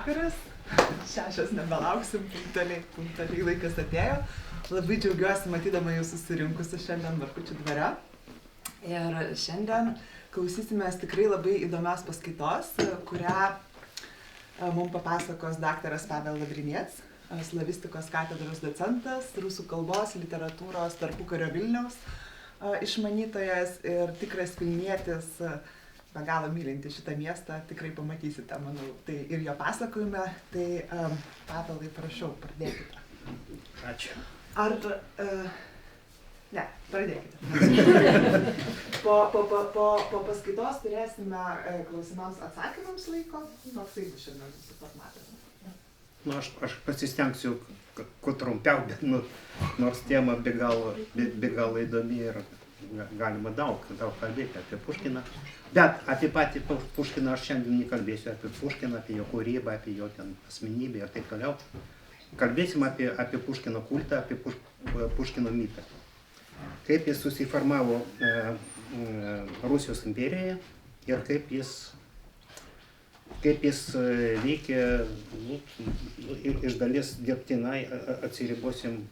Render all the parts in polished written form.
Vakaras, 6 nebelauksim, punktaliai laikas atėjo. Labai džiaugiuosi matydama jūs susirinkusi šiandien Markučių dvare. Ir šiandien klausysimės tikrai labai įdomios paskaitos, kurią mums papasakos daktaras Pavel Lavrinets, slavistikos katedros docentas, rusų kalbos, literatūros tarpukario Vilniaus išmanytojas ir tikras vilnietis, be galo mylinti šitą miestą, tikrai pamatysite, manau, tai ir jo pasakojime. Tai Pavelai, prašau, pradėkite. Ačiū. Ar... Ne, pradėkite. Po paskaitos turėsime klausimams atsakymams laiko. Toksai bus šiandien susiformatas. Aš pasistengsiu kuo trumpiau, bet nors tema be galo įdomi ir galima daug kalbėti apie Puškiną. Bet apie patį Puškiną aš šiandien nekalbėsiu, apie Puškiną, apie jo kūrybą, apie jo asmenybę ir taip toliau. Kalbėsim apie Puškino kultą, apie Puškino mitą. Kaip jis susiformavo Rusijos imperijoje ir kaip jis veikė iš dalies dirbtinai atsiribosim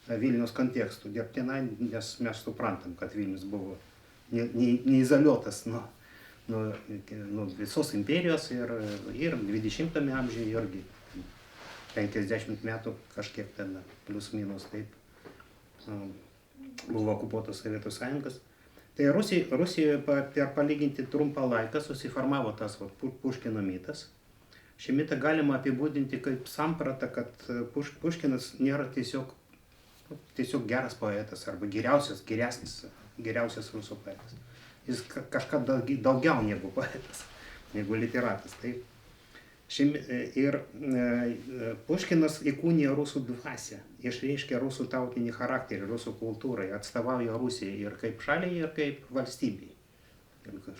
Vilniaus kontekstų. Dirbtinai, nes mes suprantam, kad Vilnius buvo neizoliuotas nuo visos imperijos ir 20-ame amžiuje irgi 50 metų kažkiek ten plius minus taip buvo okupuotas Sovietų Sąjungos. Tai Rusijoje per palyginti trumpą laiką susiformavo tas Puškino mitas. Šį mitą galima apibūdinti kaip sampratą, kad Puškinas nėra tiesiog geras poetas arba geriausias rusų poetas. Jis kažką daugiau negu poetas, negu literatas. Taip. Ir Puškinas įkūnija rusų dvasią, išreiškia rusų tautinį charakterį, rusų kultūrai, atstovauja Rusijai ir kaip šaliai, ir kaip valstybei.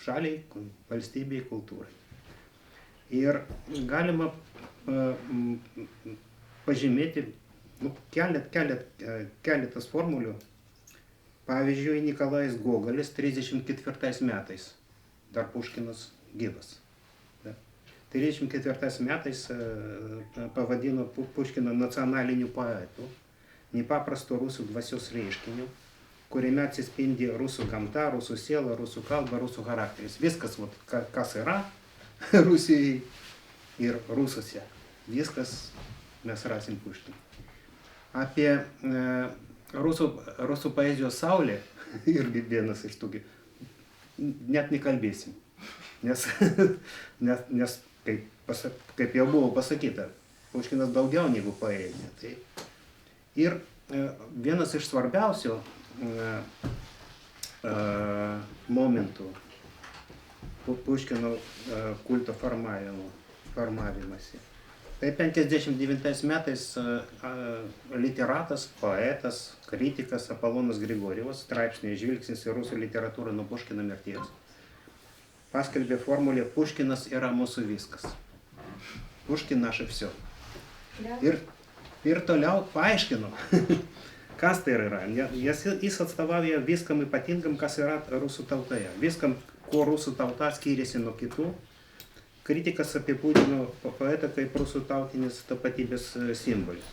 Šaliai, valstybei, kultūrai. Ir galima pažymėti keletas formulių. Pavyzdžiui, Nikolajus Gogolis 34 metais, dar Puškinas gyvas. 34 metais pavadino Puškiną nacionaliniu poetu, nepaprastu rusų dvasios reiškiniu, kuriame atsispindi rusų gamta, rusų siela, rusų kalba, rusų charakteris. Viskas, kas yra Rusijai ir rusuose. Viskas mes rasim Puškiną. Apie rusų poezijos saulė irgi vienas iš tokių net nekalbėsim, nes kaip jau buvo pasakyta, Puškinas daugiau negu poezija. Tai. Ir vienas iš svarbiausių momentų Puškino kulto formavimasi. Tai 59 metais literatas, poetas, kritikas Apolonas Grigorjevas straipsnyje Žvilgsnis į rusų literatūrą nuo Puškino mirties paskelbė formulę Puškinas yra mūsų viskas. Puškin naše все. Ir toliau paaiškino, kas tai yra. Jis atstovauja viskam ypatingam, kas yra rusų tautoje. Viskam, kuo rusų tauta skiriasi nuo kitų. Kritikas apibūdino poetą kaip rusų tautinės tapatybės simbolis.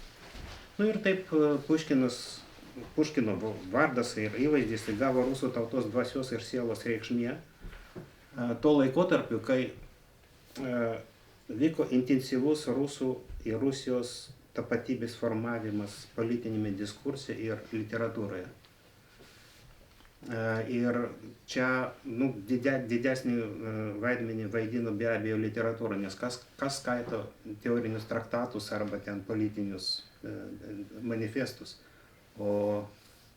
Ir taip Puškino vardas ir įvaizdis įgavo rusų tautos dvasios ir sielos reikšmė. Tuo laikotarpiu, kai vyko intensyvus rusų ir Rusijos tapatybės formavimas politinėme diskurse ir literatūroje. Ir čia didesnį vaidmenį vaidino be abejo literatūra, nes kas skaito teorinius traktatus arba ten politinius manifestus. O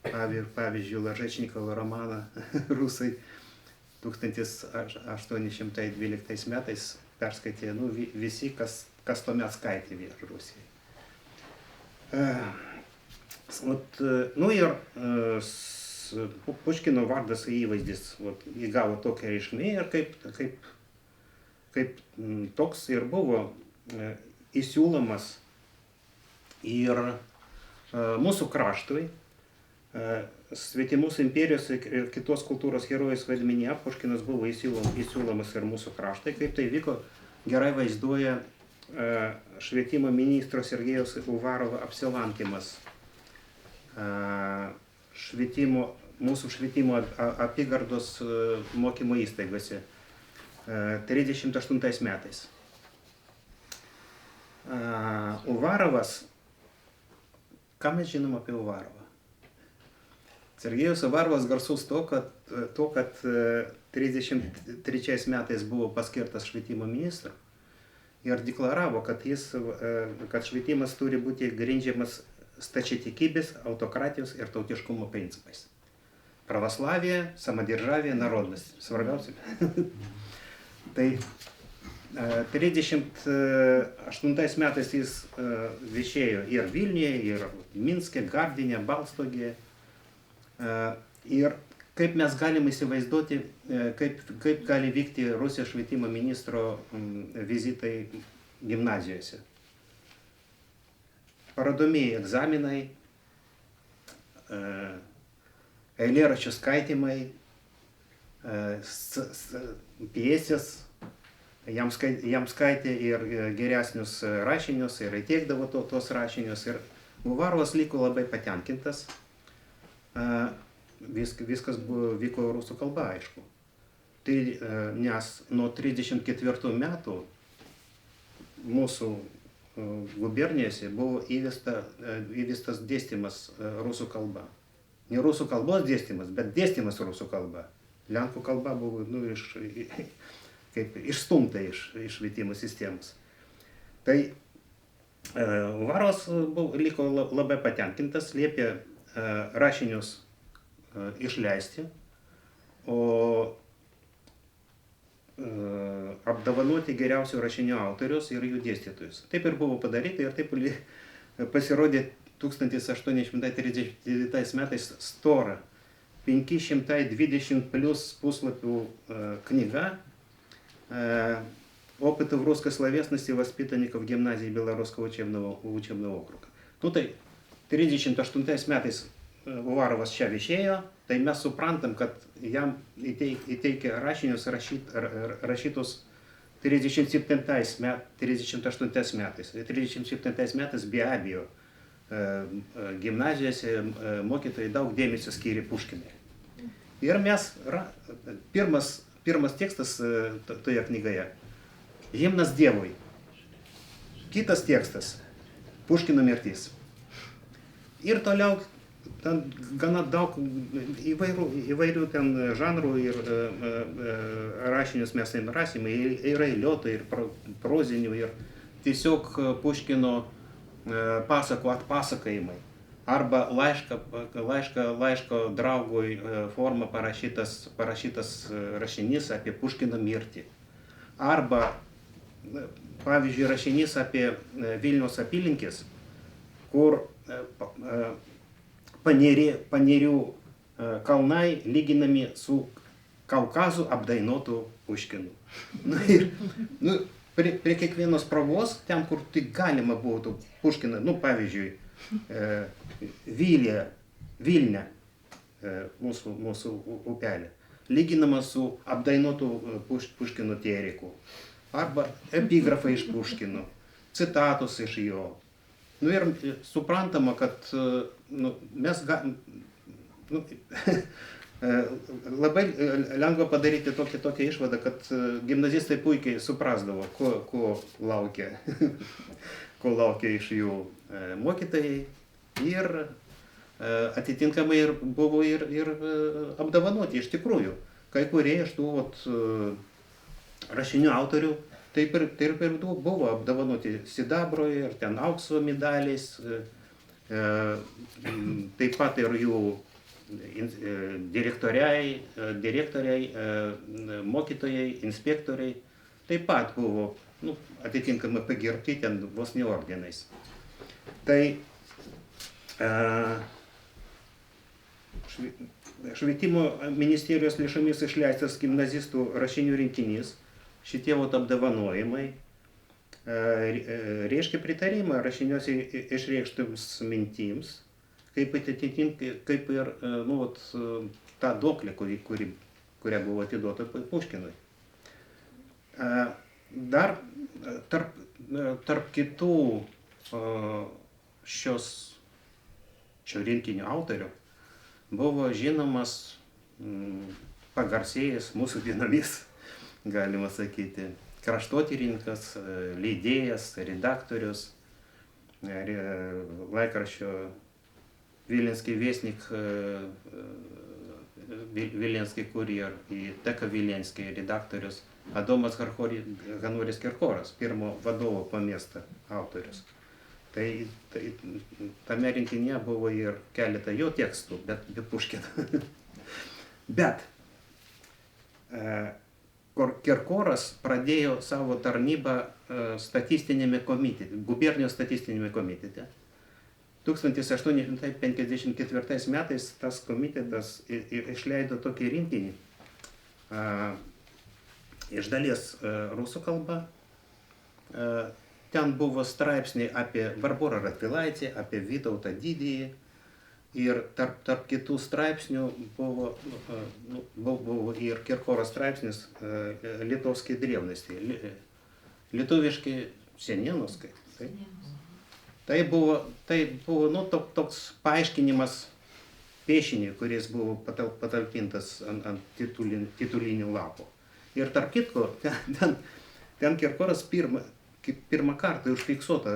pavyzdžiui, Lažečnikovo romaną rusai 1812 metais perskaitė visi, kas tuomet skaitė Rusijai. Ir Puškino vardas ir įvaizdis įgavo tokią reikšmę ir kaip toks ir buvo įsiūlomas ir mūsų kraštui, svetimus imperijos ir kitos kultūros herojus vaidmenyje Puškinas buvo įsiūlomas ir mūsų kraštai. Kaip tai vyko, gerai vaizduoja švietimo ministro Sergejaus Uvarovo apsilankimas mūsų švietimo apygardos mokymo įstaigose 38 metais. Uvarovas, ką mes žinom apie Uvarovą? Sergejus Uvarovas garsus to, kad 33 metais buvo paskirtas švietimo ministru ir deklaravo, kad švietimas turi būti grindžiamas stačiatikybės, autokratijos ir tautiškumo principais. Pravoslavija, samadержавие, народность. Svarbiausia. Tai 38 metais jis viešėjo ir Vilniuje, ir Minske, Gardine, Balstogėje. Ir kaip mes galime įsivaizduoti, kaip gali vykti Rusijos švietimo ministro vizitai gimnazijose. Parodomieji egzaminai, eilėraščių skaitymai, pjesės, jam skaitė ir geresnius rašinius, ir įteikdavo tos rašinius. Ir Uvarovas liko labai patenkintas. Viskas vyko rusų kalba, aišku. Tai nes nuo 34 metų mūsų gubernijose buvo įvestas dėstymas rusų kalba. Ne rusų kalbos dėstymas, bet dėstymas rusų kalba. Lenkų kalba buvo išstumta iš švietimo sistemos. Tai Uvarovas liko labai patenkintas, liepė rašinius išleisti, o apdovanoti geriausių rašinių autorius ir jų dėstytojus. Taip ir buvo padaryta ir taip pasirodė 1839 metais stora 520 plus puslapių knyga «Опыты в русской словесности воспитанников гимназии Белорусского учебного округа». Nu tai 38 metais Uvarovas čia viešėjo, tai mes suprantam, kad jam įteikė rašinius rašytus 38 metais. 37 metais be abejo gimnazijose mokytojai daug dėmesio skyrė Puškinui. Ir mes, pirmas tekstas toje knygoje, Himnas Dievui. Kitas tekstas, Puškino mirtis. Ir toliau ten gana daug įvairių ten žanrų ir rašinius mes rasime, ir eiliuotų, ir prozinių, ir tiesiog Puškino pasakų atpasakojimai. Arba laiško draugui forma parašytas rašinys apie Puškino mirtį. Arba, pavyzdžiui, rašinys apie Vilniaus apylinkės, kur Panerių kalnai lyginami su Kaukazu apdainuotu Puškinu. Prie kiekvienos progos, ten, kur tik galima būtų Puškiną, pavyzdžiui, Vilnia, mūsų upelė, lyginama su apdainuotu Puškino Teriku, arba epigrafai iš Puškino, citatos iš jo. Ir suprantama, kad mes labai lengva padaryti tokią išvadą, kad gimnazistai puikiai suprasdavo, ko laukia iš jų mokytojai, ir atitinkamai buvo ir apdovanoti iš tikrųjų. Kai kurie iš tų rašinių autorių taip ir buvo apdovanoti sidabro ir ten aukso medaliais, taip pat ir jų direktoriai, mokytojai, inspektoriai taip pat buvo atitinkamai pagerbti ten vos ne ordenais. Tai švietimo ministerijos lėšomis išleistas gimnazistų rašinių rinkinys, šitie apdovanojimai reiškia pritarimą rašiniuose išreikštams mintims, kaip ir tą duoklę, kurią buvo atiduota Puškinui. Dar tarp kitų šio rinkinio autorių buvo žinomas, pagarsėjęs mūsų dienomis, galima sakyti, kraštotyrininkas, leidėjas, redaktorius, laikraščio Vilenskij Vėsnik, Vilenskij Kurjer и Teka Vilenskij redaktorius Adomas Hanoris Kirkoras, pirmo vadovo po miestą autorius. Tai tame rinkinyje buvo ir keletą jo tekstų, bet be Puškino. Bet Kirkoras pradėjo savo tarnybą statistinėme komitete, gubernijos statistinėme komitete. 1854 metais tas komitetas išleido tokį rinkinį, iš dalies rusų kalba. Ten buvo straipsniai apie Barborą Radvilaitę, apie Vytautą Didįjį. Ir tarp kitų straipsnių buvo ir Kirkoro straipsnis Litovskiai drevnosti, lietuviški senienos. Tai buvo toks paaiškinimas piešiniui, kuris buvo patalpintas ant titulinių lapų. Ir tarp kitko, ten Kirkoras pirmą kartą užfiksuota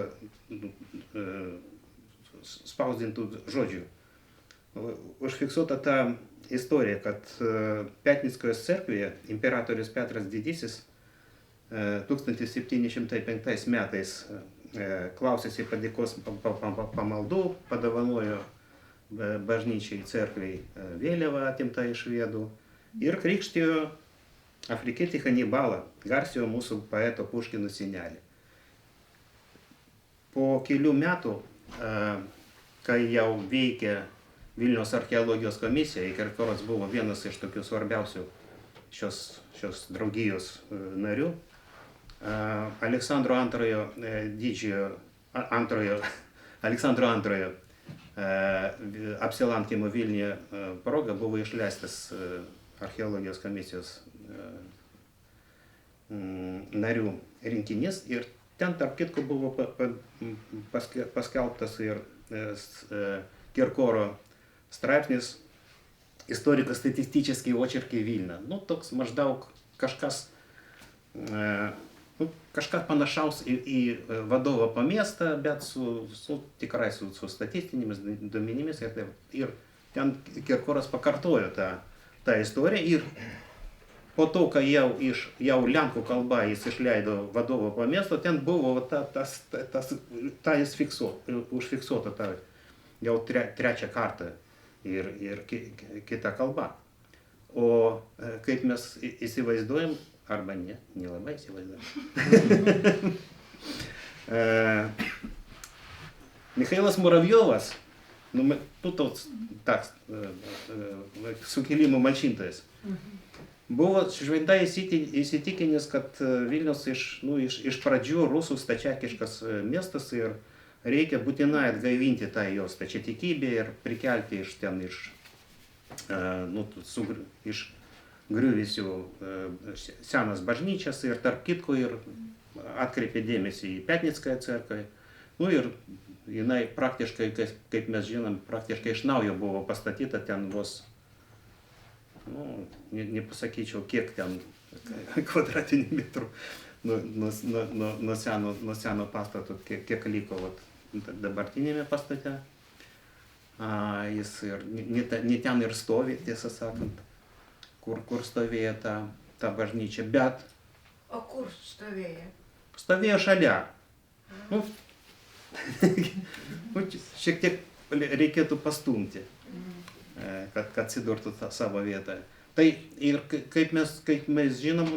spausdintų žodžių. Užfiksuota ta istorija, kad Piatnickoje cerkvėje imperatorius Petras Didysis 1705 metais klausėsi padėkos pamaldų, padovanojo bažnyčiai cerkvei vėliavą atimtą iš švedų ir krikštijo afrikietį Hanibalą, garsiojo mūsų poeto Puškino senelį. Po kelių metų, kai jau veikė Vilniaus archeologijos komisija, Kirkoras buvo vienas iš tokių svarbiausių šios draugijos narių, Aleksandro antrojo apsilankymo Vilniuje proga buvo išleistas archeologijos komisijos narių rinkinys ir ten tarp kitko buvo paskelbtas ir Kirkoro straipsnis «Историко-статистические очерки Вильна». Toks maždaug kažkas panašaus į vadovo po miestą, bet tikrai su statistinėmis duomenimis. Ir ten Kirkoras pakartojo tą istoriją ir po to, kai jau lenkų kalba jis išleido vadovo po miesto, ten buvo jis užfiksuota jau trečią kartą ir kita kalba. O kaip mes įsivaizduojam, arba nelabai įsivaizduojam. Michailas Muravjovas, toks sukilimo malšintojas, buvo šventai įsitikinęs, kad Vilnius iš pradžių rusų stačiatikiškas miestas ir reikia būtinai atgaivinti tą jo stačiatikybę ir prikelti iš griuvėsių senas bažnyčias ir tarp kitko ir atkreipė dėmesį į Piatnickoje cerkvę. Ir jinai praktiškai, kaip mes žinom, praktiškai iš naujo buvo pastatyta ten vos, nepasakyčiau kiek ten kvadratinių metrų nuo seno pastato, kiek liko dabartinėme pastate. Jis ir ne ten ir stovi, tiesą sakant, kur stovėjo ta bažnyčia, bet... O kur stovėjo? Stovėjo šalia. Šiek tiek reikėtų pastumti, kad atsidurtų savo vietoje. Tai ir kaip mes žinom,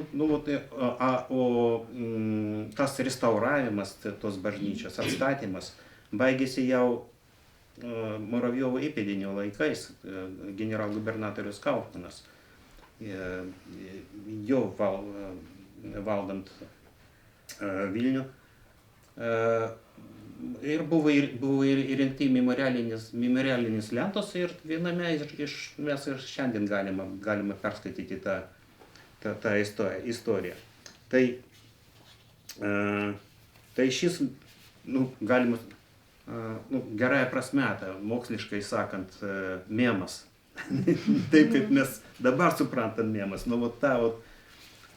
tas restauravimas tos bažnyčios, atstatymas, baigėsi jau Muravjovo įpėdinio laikais, generalgubernatorius Kaufmanas, jo valdant Vilnių. Ir buvo įrengti memorialinės lentos ir viename mes ir šiandien galime perskaityti tą istoriją. Tai Tai šis, galima, gerąją prasme, moksliškai sakant, memas. Taip kaip mes dabar suprantam memas.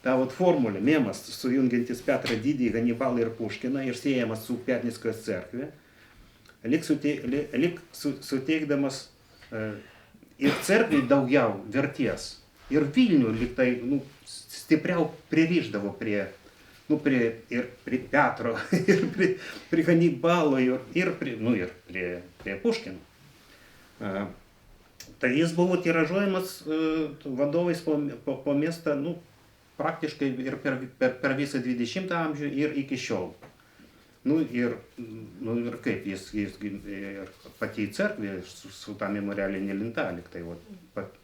Ta formulė, memas, sujungiantis Petrą Didįjį, Hanibalą ir Puškiną ir siejamas su Piatnickos cerkve, lyg suteikdamas ir cerkviai daugiau verties. Ir Vilnių lyg tai stipriau pririšdavo prie Petro, ir prie Hanibalo, ir prie Puškino. Tai jis buvo tiražuojamas vadovais po miestą praktiškai ir per visą 20 amžių ir iki šiol. Ir kaip jis ir pati cerkvė su tą memorialinė lenta, lyg tai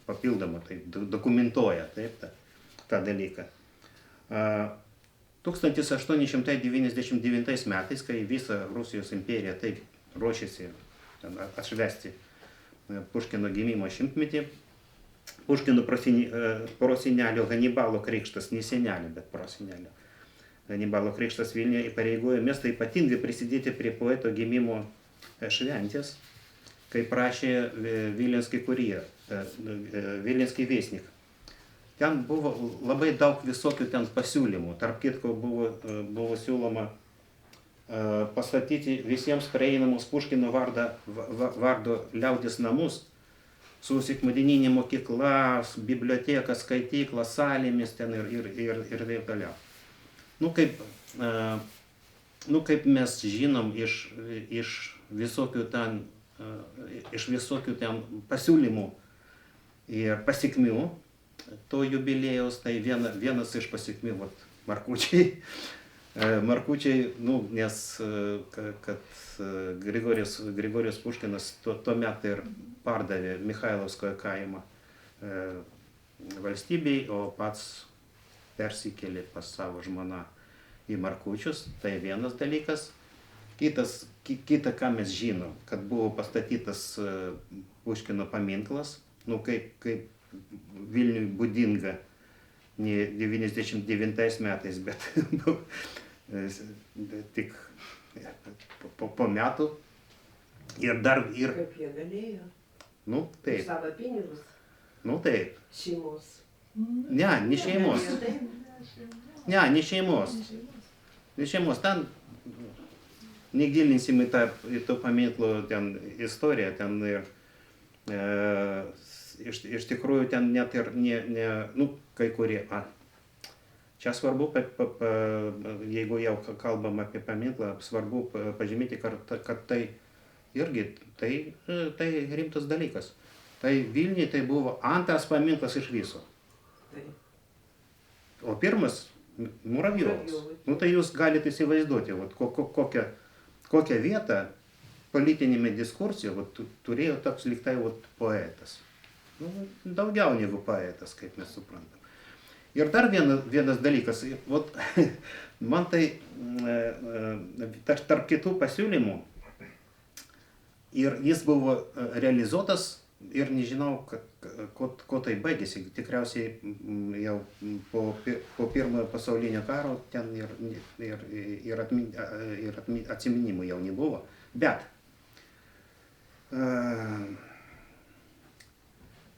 papildoma, tai dokumentuoja taip, tą dalyką. 1899 metais, kai visa Rusijos imperija taip ruošėsi atšvęsti Puškino gimimo 100-metį, Puškino prosenelio Hanibalo krikštas, ne senelio, bet prosenelio Hanibalo krikštas Vilniuje įpareigojo miestą ypatingai prisidėti prie poeto gimimo šventės, kaip prašė Vilenskį Viesnik. Ten buvo labai daug visokių ten pasiūlymų. Tarp kitko buvo siūloma pastatyti visiems prieinamus Puškino vardo liaudės namus su sekmadieninė mokykla, biblioteka, skaitykla, salėmis ten ir taip toliau. Kaip mes žinom iš visokių ten pasiūlymų ir pasekmių to jubiliejaus, tai vienas iš pasekmių, Markučiai, nes kad Grigorijus Puškinas tuo metu ir pardavė Mikhailovskojo kaimą valstybei, o pats persikėlė pas savo žmoną į Markučius, tai vienas dalykas. Kita, ką mes žinom, kad buvo pastatytas Puškino paminklas, kaip Vilniui būdinga, ne 99 metais, bet tik po metų. Kaip jie galėjo? Taip. Savo pinigus? Taip. Šeimos? Ne šeimos. Ne šeimos. Ten negilinsim į to paminklo istoriją. Iš tikrųjų ten net ir kai kurie. Čia svarbu, jeigu jau kalbam apie paminklą, svarbu pažymėti, kad tai irgi tai rimtas dalykas. Tai Vilniuje tai buvo antras paminklas iš viso. O pirmas Muravjovas. Tai jūs galite įsivaizduoti, kokią vietą politinėme diskursijoje turėjo toks lyg tai poetas. Daugiau negu poetas, kaip mes suprantam. Ir dar vienas dalykas, man tai tarp kitų pasiūlymų, ir jis buvo realizuotas ir nežinau, ko tai baigėsi. Tikriausiai jau po pirmojo pasaulinio karo ten ir atsiminimų jau nebuvo. Bet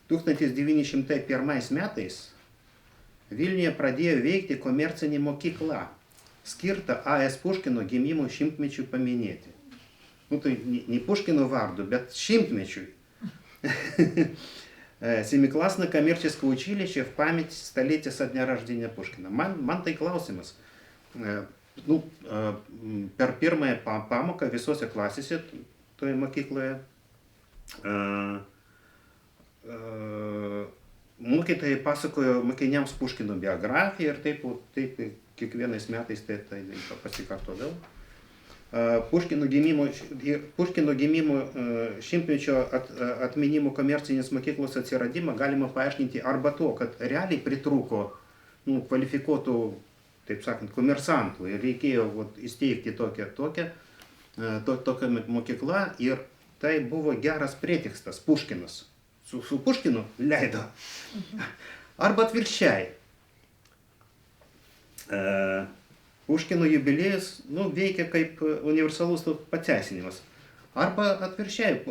1901 metais Vilniuje pradėjo veikti komercinė mokykla, skirta A.S. Puškino gimimo 100-mečiui paminėti. Tai ne Puškino vardu, bet 100-mečiui. Семиклассное коммерческое училище в память столетия со дня рождения Пушкина. Man tai klausimas. Per pirmąją pamoką visose klasėse toje mokykloje mokytojai pasakojo mokiniams Puškino biografiją ir taip kiekvienais metais tai pasikartodavo. Puškino gimimo 100-mečio atminimo komercinės mokyklos atsiradimą galima paaiškinti arba to, kad realiai pritrūko kvalifikuotų, taip sakant, komersantų ir reikėjo įsteigti tokią mokyklą ir tai buvo geras pretekstas Puškinas. Su Puškinu leido. Arba atvirkščiai. Puškino jubiliejus veikia kaip universalus pateisinimas. Arba atvirkščiai,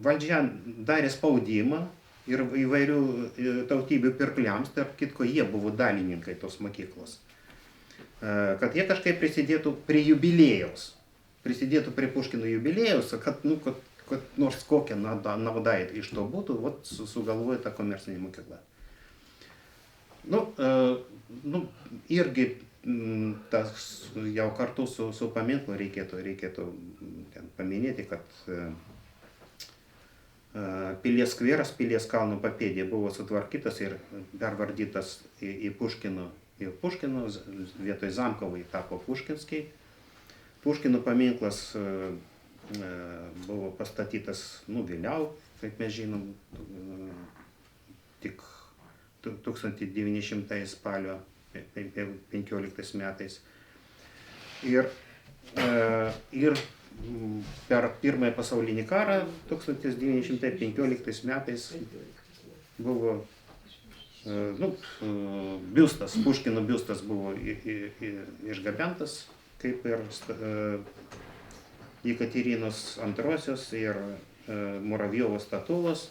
valdžia darė spaudimą ir įvairių tautybių pirkliams, tarp kitko jie buvo dalininkai tos mokyklos, kad jie kažkaip prisidėtų prie jubiliejaus, prisidėtų prie Puškino jubiliejaus, kad nors kokia nauda iš to būtų, sugalvoja tą komercinį mokyklą. Irgi tas jau kartu su paminklu reikėtų ten paminėti, kad Pilies skveras, Pilies kalno papėdė buvo sutvarkytas ir pervardytas į Puškino, vietoj Zamkovai tapo Puškinskiai. Puškino paminklas buvo pastatytas vėliau, kaip mes žinom, tik 1900 spalio 15 metais. Ir per Pirmąjį pasaulinį karą 1915 metais buvo biustas, Puškino biustas buvo išgabentas, kaip ir Jekaterinos antrosios ir Muravjovo statulos.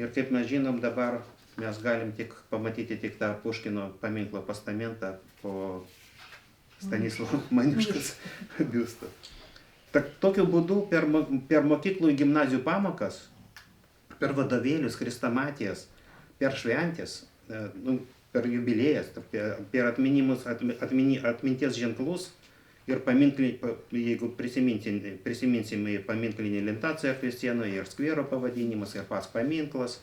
Ir kaip mes žinom, dabar mes galim tik pamatyti tą Puškino paminklo postamentą po Stanislovo Maniškos biusto. Tokiu būdu per mokyklų ir gimnazijų pamokas, per vadovėlius, chrestomatijas, per šventės, per jubilėjas, per atminties ženklus ir jeigu prisiminsime paminklinį lentą cerkvės sienoje ir skvero pavadinimas ir pats paminklas,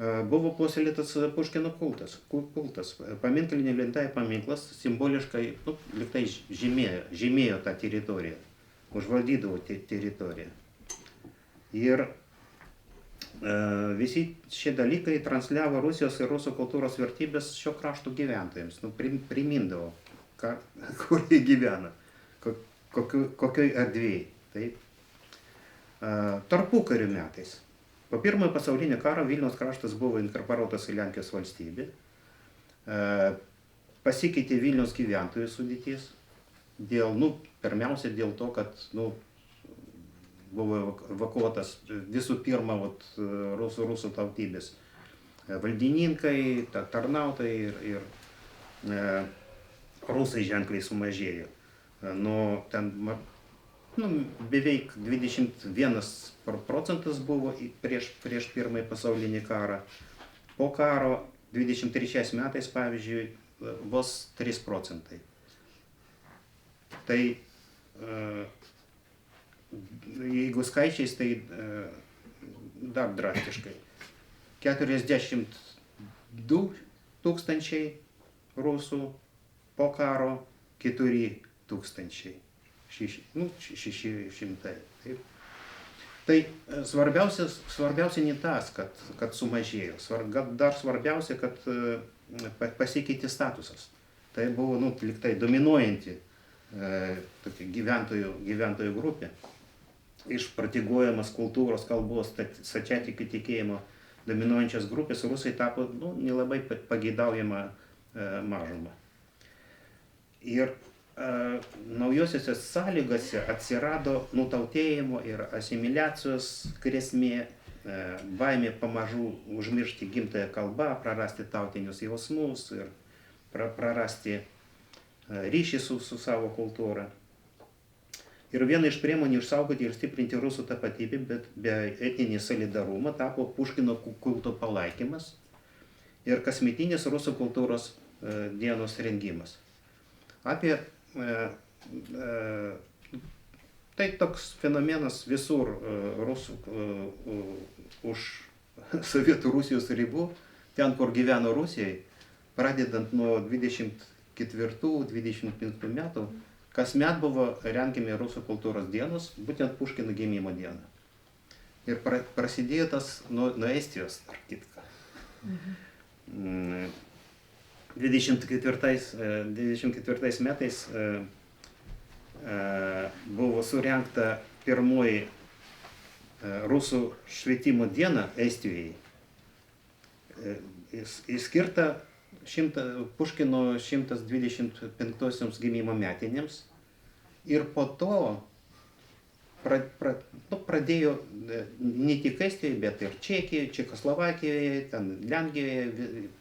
buvo puoselėtas Puškino kultas. Paminklinė lenta ir paminklas simboliškai liktai žymėjo tą teritoriją, užvaldydavo teritoriją. Ir visi šie dalykai transliavo Rusijos ir rusų kultūros vertybės šio krašto gyventojams, primindavo, kur jie gyvena, kokioj erdvėj. Tarpukario metais. Po Pirmojo pasaulinio karo Vilniaus kraštas buvo inkorporuotas į Lenkijos valstybę. Pasikeitė Vilniaus gyventojų sudėtis. Pirmiausia dėl to, kad buvo evakuotas visų pirma rusų tautybės valdininkai, tarnautojai ir rusai ženkliai sumažėjo. Ten beveik 21 procentas buvo prieš Pirmąjį pasaulinį karą. Po karo 23 metais, pavyzdžiui, vos 3 procentai. Tai jeigu skaičiais, tai dar drastiškai. 42 tūkstančiai rusų, po karo 4 tūkstančiai. 600. Taip. Tai svarbiausia ne tas, kad sumažėjo. Dar svarbiausia, kad pasikeitė statusas. Tai buvo liktai dominuojanti gyventojų grupė. Iš praktikuojamas kultūros, kalbos, stačiatikių tikėjimo dominuojančias grupės rusai tapo nelabai pageidaujama mažuma. Ir naujosiuose sąlygose atsirado nutautėjimo ir asimiliacijos grėsmė, baimė pamažu užmiršti gimtąją kalbą, prarasti tautinius jausmus ir prarasti ryšį su savo kultūra. Ir viena iš priemonių išsaugoti ir stiprinti rusų tapatybę, bet be etninį solidarumą tapo Puškino kulto palaikymas ir kasmetinis rusų kultūros dienos rengimas. Tai toks fenomenas visur rusų už Sovietų Rusijos ribų, ten, kur gyveno Rusijai, pradedant nuo 24-25 metų, kasmet buvo rengiami rusų kultūros dienos, būtent Puškino gimimo diena. Ir prasidėjo tas nuo Estijos, tarp kitko. 24 metais buvo surengta pirmoji rusų švietimo diena Estijoje. Įskirta Puškino 125 gimimo metinėms ir po to pradėjo ne tik Estijoje, bet ir Čekijoje, Čekoslovakijoje, ten Lenkijoje,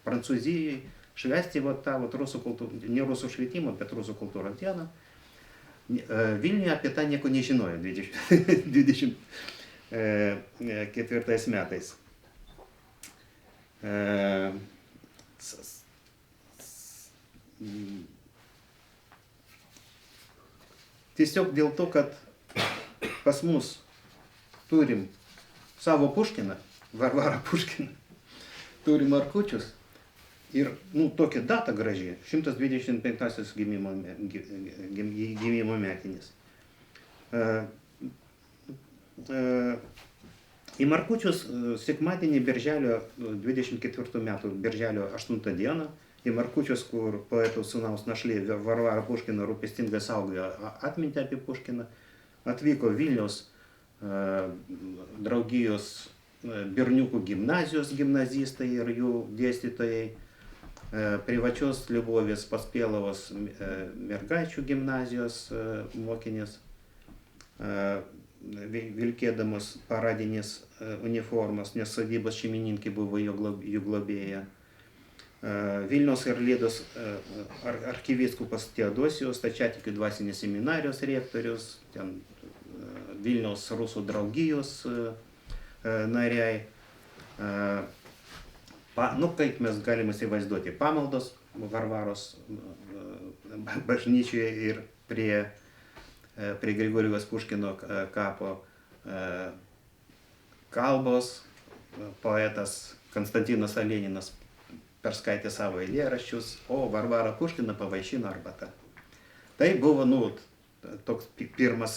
Prancūzijoje švęsti tą rusų kultūrą, ne rusų švietimo, bet rusų kultūros dieną. Vilniuje apie tą nieko nežinojo 24 metais. Tiesiog dėl to, kad pas mus turim savo Puškiną, Varvarą Puškiną, turim Markučius ir, tokia data graži, 125 gimimo metinis. Į Markučius sekmadienį birželio 24 metų, birželio 8 dieną, į Markučius, kur poeto sūnaus našlė Varvara Puškina rūpestingai saugojo atmintį apie Puškiną, atvyko Vilniaus draugijos berniukų gimnazijos gimnazistai ir jų dėstytojai, privačios Liubovės Paspėlovos mergaičių gimnazijos mokinės, vilkėdamas paradinės uniformas, nes sodybos šeimininkė buvo jų globėja. Vilniaus ir Lydos arkivyskupas Teodosijos, stačiatikių dvasinės seminarijos rektorius, ten Vilniaus rusų draugijos nariai. Kaip mes galime įsivaizduoti, pamaldos Varvaros bažnyčioje ir prie Grigorijaus Puškino kapo kalbos, poetas Konstantinas Oleninas perskaitė savo eilėraščius, o Varvara Puškina pavaišino arbata. Tai buvo, toks pirma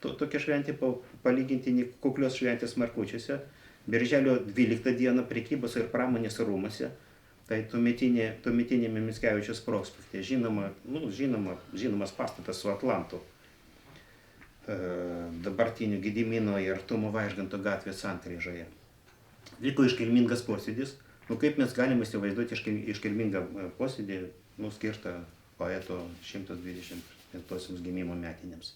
tokia šventė, palyginti kuklios šventės Markučiuose. Birželio 12 dieną prekybos ir pramonės rūmuose, tai tuometinėme Mickevičiaus prospekte, žinomas pastatas su Atlantu, dabartiniu Gedimino ir Tumo Vaižganto gatvės sankryžoje. Vyko iškilmingas posėdis, kaip mes galime įsivaizduoti iškilmingą posėdį, skirtą poeto 125 gimimo metinėms.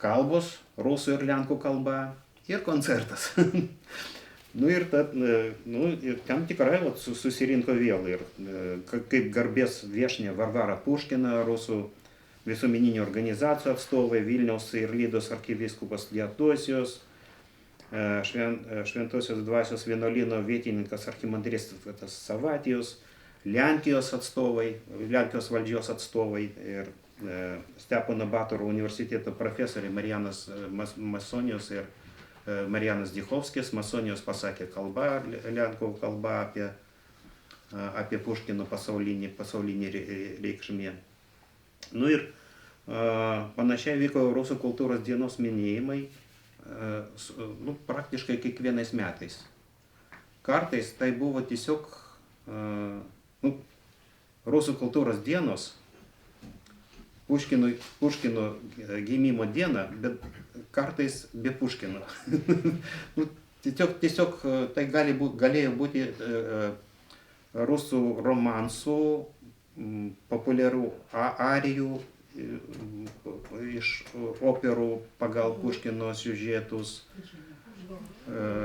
Kalbos, rusų ir lenkų kalba ir koncertas. Ir ten tikrai susirinko vėl ir kaip garbės viešnia Varvara Puškina, rusų visuomeninių organizacijų atstovai, Vilniaus ir Lydos arkivyskupas Teodosijos, Šventosios dvasios vienuolyno vietininkas archimandristas Savatijus, Lenkijos atstovai, Lenkijos valdžios atstovai ir Stepono Batoro universiteto profesoriai Marijanas Masonijos ir Marijanas Dichovskis. Masonijos pasakė kalbą, lenkų kalbą apie Puškino pasaulinį reikšmė. Ir panašiai vyko Rusų kultūros dienos minėjimai praktiškai kiekvienais metais. Kartais tai buvo tiesiog Rusų kultūros dienos, Puškino gimimo diena, bet kartais be Puškino. Tiesiog tai galėjo būti rusų romansų, populiarių arijų iš operų pagal Puškino siužetus,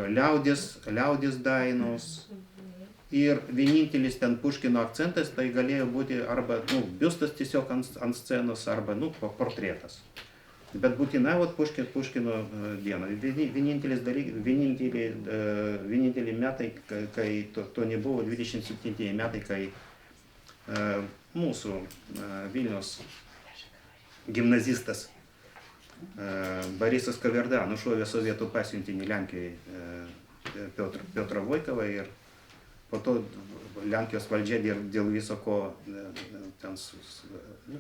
liaudies dainos. Ir vienintelis ten Puškino akcentas tai galėjo būti arba biustas tiesiog ant scenos, arba portretas. Bet būtinai Puškino diena. Vieninteliai metai, kai to nebuvo, 27 metai, kai mūsų Vilniaus gimnazistas Borisas Kaverda nušovė sovietų pasiuntinį Lenkijoje Piotrą Vojkovą ir po to Lenkijos valdžia dėl viso ko ten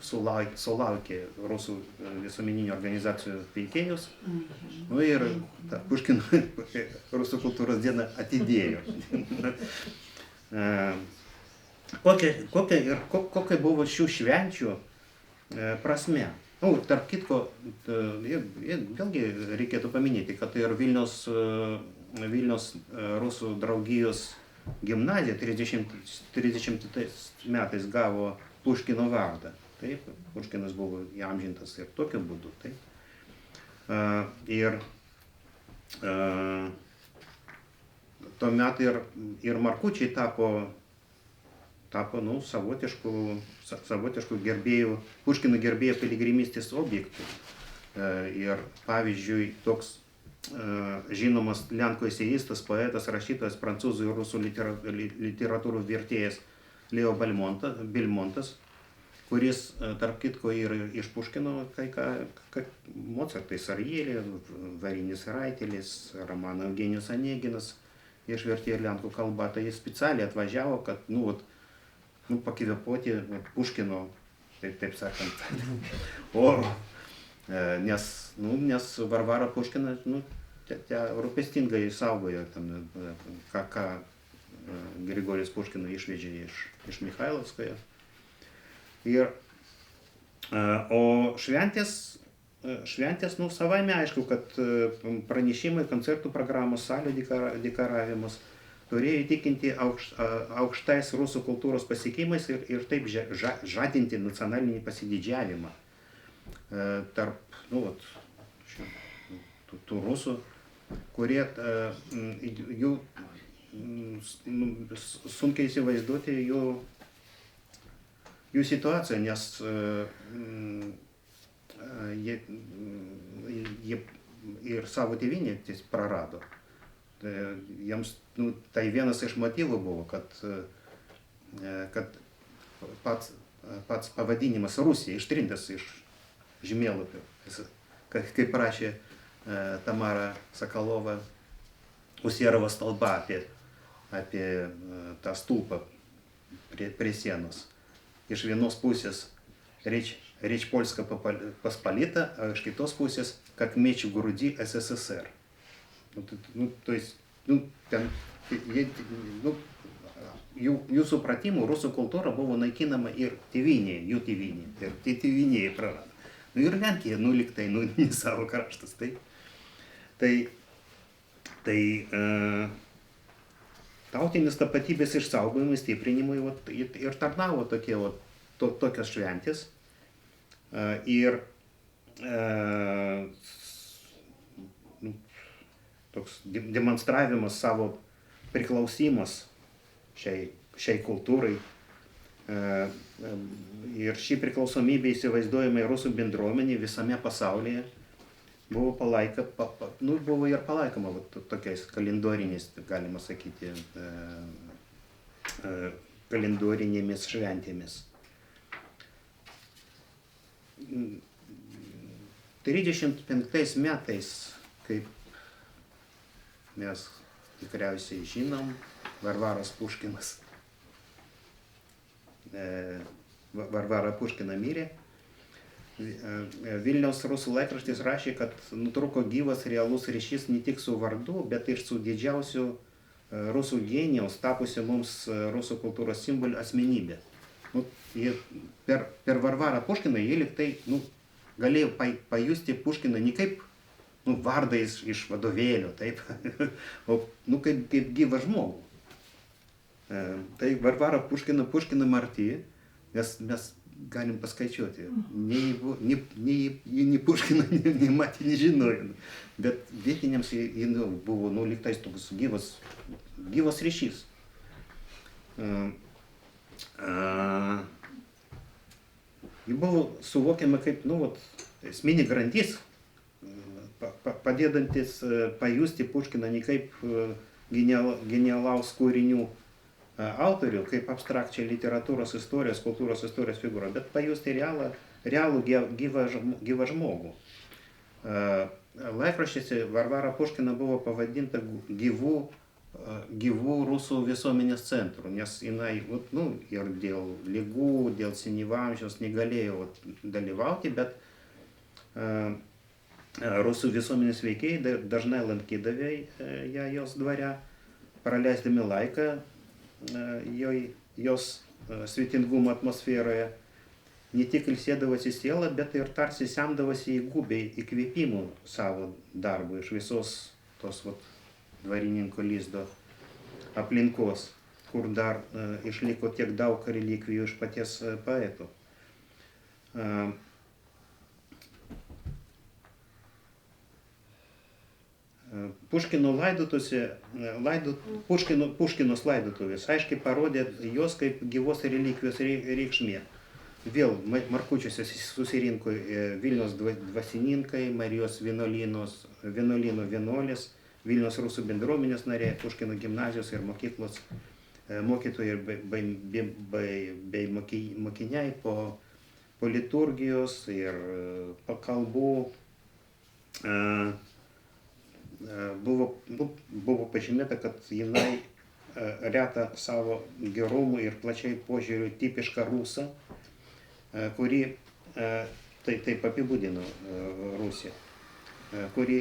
sulaukė rusų visuomeninių organizacijų veikėjus. Ir Puškino rusų kultūros dieną atidėjo. Kokia buvo šių švenčių prasme? Tarp kitko, vėlgi reikėtų paminėti, kad tai ir Vilniaus rusų draugijos gimnazija 30 metais gavo Puškino vardą. Taip, Puškinas buvo įamžintas ir tokiu būdu. Taip. Ir tuomet ir markučiai tapo savotiškų gerbėjų, Puškino gerbėjų piligrimystės objektų. Ir pavyzdžiui, toks žinomas lenkų eseistas, poetas, rašytojas, prancūzų ir rusų literatūros vertėjas Leo Belmontas, kuris, tarp kitko, ir iš Puškino kai ką Mocartai Sarjelį, Varinis Raitelis, Romaną Eugenijus Oneginas išvertė ir lenkų kalbą. Tai jis specialiai atvažiavo, kad pakvėpuoti Puškino, taip sakant, oro. Nes Varvara Puškina rūpestingai saugojo, ką Grigorijus Puškino išvežė iš Mikhailovskoje. O šventės, savaime aišku, kad pranešimai, koncertų programos, salių dekoravimus turėjo įtikinti aukštais rusų kultūros pasiekimais ir taip žadinti nacionalinį pasididžiavimą tarp tų rusų, kurie jų sunkiai įsivaizduoti jų situaciją, nes jie ir savo tėvynę prarado. Jiems tai vienas iš motyvų buvo, kad pats pavadinimas Rusija ištrintas iš žemėlapio, kaip rašė Tamara Sokolova Usėrovo stalba apie tą stulpą prie sienos. Iš vienos pusės Речь Польская Посполита, а iš kitos pusės как меч в груди СССР. То есть, jų supratimu rusų kultūra buvo naikinama ir tėvynėje, jų tėvynėje, ir tėvynėje prarado. Ir Lenkija, liktai, ne savo kraštas. Tai tautinės tapatybės išsaugojimui, stiprinimui ir tarnavo tokios šventės. Ir toks demonstravimas savo priklausimas šiai kultūrai. Ir ši priklausomybė įsivaizduojamai rusų bendruomenė visame pasaulyje buvo ir palaikoma tokiais kalendoriniais, galima sakyti, kalendorinėmis šventėmis. 35 metais, kaip mes tikriausiai žinom, Varvara Puškina mirė. Vilniaus rusų laikraštis rašė, kad nutrūko gyvas realus ryšys ne tik su vardu, bet ir su didžiausiu rusų genijaus, tapusiu mums rusų kultūros simboliu asmenybė. Per Varvarą Puškiną jie liktai galėjo pajusti Puškiną ne kaip vardą iš vadovėlio, taip, o kaip gyvą žmogų. Tai Varvara Puškina marti, mes galim paskaičiuoti, nei Puškino nematė, nežinojo, bet vietiniams buvo liktais toks gyvas ryšys. Ji buvo suvokiama kaip esminė grandis, padėdantis pajusti Puškiną ne kaip genialaus kūrinių autorių, kaip abstrakčią literatūros istorijos, kultūros istorijos figūrą, bet pajusti realų gyvą žmogų. Laikraščiuose Varvara Puškina buvo pavadinta gyvų rusų visuomenės centru, nes jinai ir dėl ligų, dėl senyvo amžiaus negalėjo dalyvauti, bet rusų visuomenės veikėjai dažnai lankydavę ją jos dvare, praleisdami laiką jos svetingumo atmosferoje, ne tik ilsėdavosi sielą, bet ir tarsi semdavosi įkvėpimų savo darbų iš visos tos dvarininko lizdo aplinkos, kur dar išliko tiek daug relikvijų iš paties poeto. Puškino Puškinos laidotuvės aiškiai parodė jos kaip gyvos relikvijos reikšmė. Vėl Markučiuose susirinko Vilniaus dvasininkai, Marijos vienuolyno vienuolės, Vilniaus rusų bendruomenės nariai, Puškino gimnazijos ir mokyklos mokytojai bei mokiniai po liturgijos ir pakalbų buvo pažymėta, kad jinai reta savo gerumu ir plačiai požiūriu tipišką rusą, kuri taip apibūdino Rusiją, kuri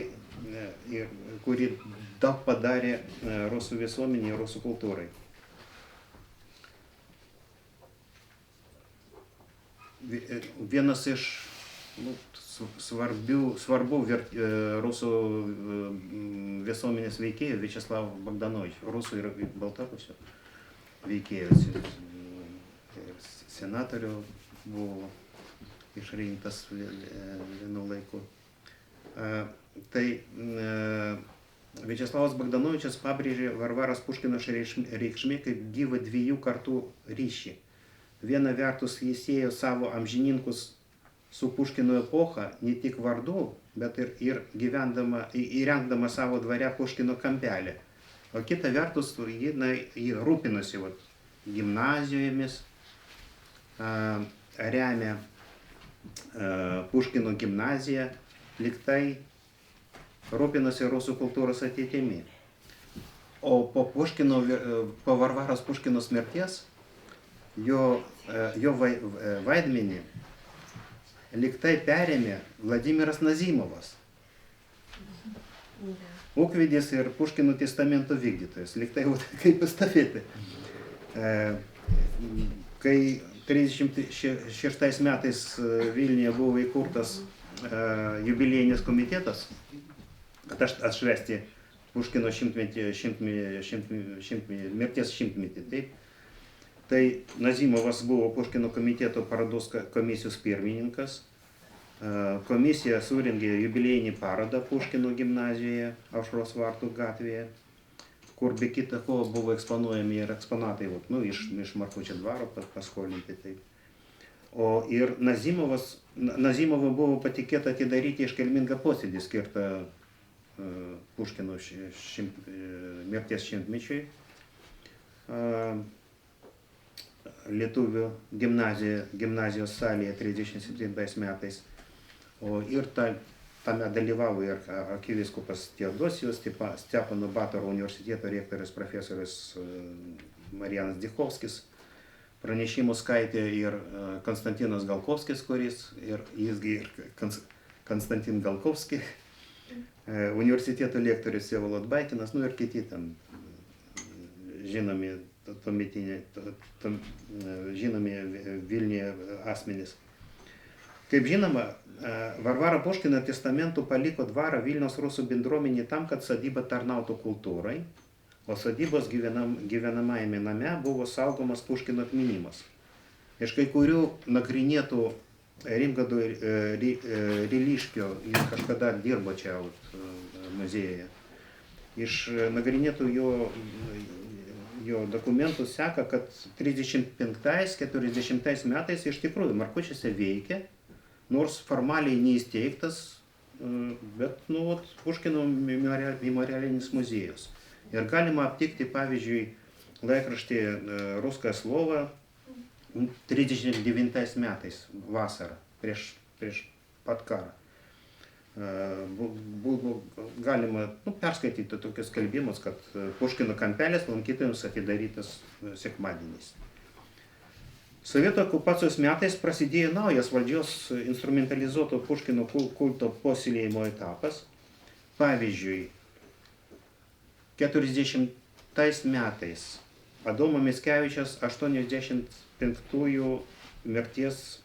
daug padarė rusų visuomenei ir rusų kultūrai. Vienas iš svarbių rusų visuomenės veikėjų Viačeslav Bogdanovič, rusų ir baltarusių veikėjus, senatorių buvo išrinktas vienu laiku. Tai Viačeslavas Bogdanovičius pabrėžė Varvaros Puškinos reikšmė kaip gyvą dviejų kartų ryšį. Viena vertus jis siejo savo amžininkus su Puškino epocha ne tik vardu, bet ir įrengdama savo dvare Puškino kampelį. O kita vertus ji rūpinosi gimnazijomis, remia Puškino gimnaziją, liktai rūpinosi rusų kultūros ateitimi. O po Varvaros Puškinos mirties jo vaidmenį liktai perėmė Vladimiras Nazimovas, ūkvedis ir Puškino testamento vykdytojas, liktai kaip estafetė. Kai 36 metais Vilniuje buvo įkurtas jubiliejinis komitetas, kad atšvęsti Puškino mirties šimtmetį, taip. Tai Nazimovas buvo Puškino komiteto parodos komisijos pirmininkas. Komisija surengė jubiliejinį parodą Puškino gimnazijoje, Aušros vartų gatvėje, kur be kita ko buvo eksponuojami ir eksponatai iš Markučio dvaro paskolinti. Taip. O ir Nazimovui buvo patikėta atidaryti iškilmingą posėdį skirtą Puškino mirties šimtmečiui. Lietuvių gimnazijos salėje 37 metais. Ir tame dalyvavo ir arkivyskupas Teodosijus, Stepano Batoro universiteto rektorius profesorius Marijanas Dichovskis. Pranešimus skaitė ir Konstantinas Galkovskis, ir Konstantin Galkovski, universiteto lektorius Vsevolod Baikinas, ir kiti ten žinomi Vilniuje asmenys. Kaip žinoma, Varvara Puškino testamentu paliko dvarą Vilniaus rusų bendruomenei tam, kad sodyba tarnautų kultūrai, o sodybos gyvenamajame name buvo saugomas Puškino atminimas. Iš kai kurių nagrinėtų Rimgado Ryliškio, jis kažkada dirbo čia muziejuje, iš nagrinėtų jo dokumentų seka, kad 35-40 metais iš tikrųjų Markučiuose veikė, nors formaliai neįsteigtas, bet Puškino memorialinis muziejus. Ir galima aptikti, pavyzdžiui, laikraštį Ruskaya Slova 39 metais vasarą, prieš pat karą. Buvo galima perskaityti tokius skelbimus, kad Puškino kampelis lankytojams atidarytas sekmadieniais. Sovietų okupacijos metais prasidėjo naujas valdžios instrumentalizuoto Puškino kulto puoselėjimo etapas. Pavyzdžiui, 40 metais Adomo Mickevičiaus 85-ųjų mirties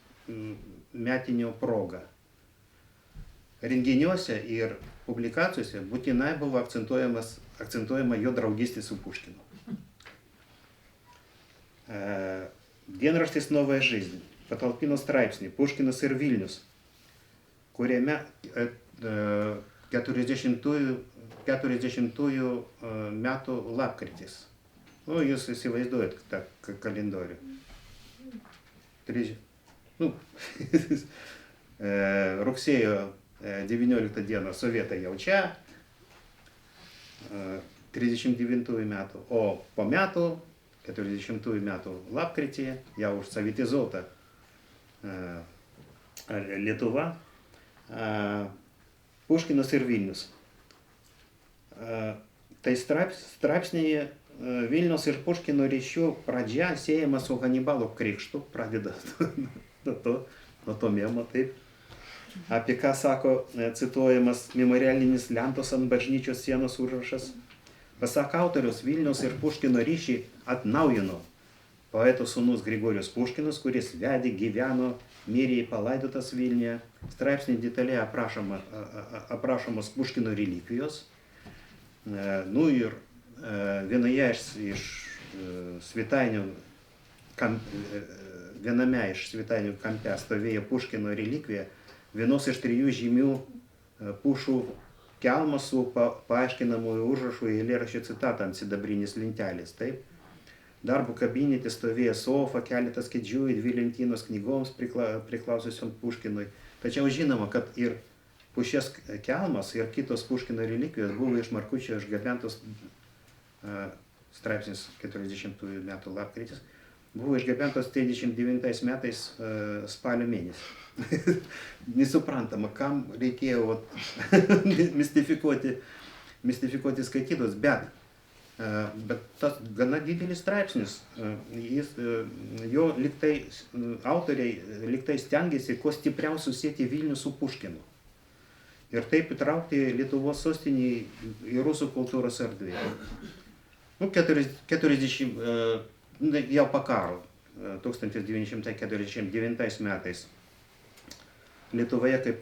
metinio proga renginiuose ir publikacijose būtinai buvo akcentuojama jo draugystė su Puškinu. Dienraštis Novaya Жизнь patalpino straipsnį Puškinas ir Vilnius, kuriame 40-ųjų metų lapkritis. Nu, jūs įsivaizduojat tą kalendorių. Rugsėjo 19 dieną sovietai jau čia, 39 metų, o po metų, 40 metų lapkritį, jau užsavitizuota Lietuva, Puškinas ir Vilnius. Tai straipsnėje Vilniaus ir Puškino ryšių pradžia siejama su Hanibalo krikštu, pradeda nuo to memo, taip. Apie ką sako cituojamas memorialinis lentos ant bažnyčios sienos užrašas. Pasak autoriaus, Vilniaus ir Puškino ryšį atnaujino poeto sūnus Grigorijus Puškinas, kuris vedė, gyveno, mirė palaidotas Vilniuje. Straipsnį detaliai aprašomos Puškino relikvijos. Nu ir vienoje iš svetainių, viename iš svetainių kampe stovėjo Puškino relikvija, vienos iš 3 žymių pušų kelmas su paaiškinamųjų užrašų eilėraščių citatą ant sidabrinės lentelės. Taip. Darbo kabinete stovėjo sofa, keletas kėdžių, 2 lentynos knygoms priklausiusiom Puškinui. Tačiau žinoma, kad ir pušies kelmas ir kitos Puškino relikvijos buvo iš Markučio išgabentos, straipsnis 40 metų lapkritis, buvo išgabentos 39 metais spalio mėnesį. Nesuprantama, kam reikėjo mistifikuoti skaitytus, bet tas gana didelis straipsnis, jo autoriai liktai stengiasi kuo stipriau susėti Vilnių su Puškinu. Ir taip įtraukti Lietuvos sostinį į rusų kultūros erdvę. 40, jau po karo, 1949 metais Lietuvoje, kaip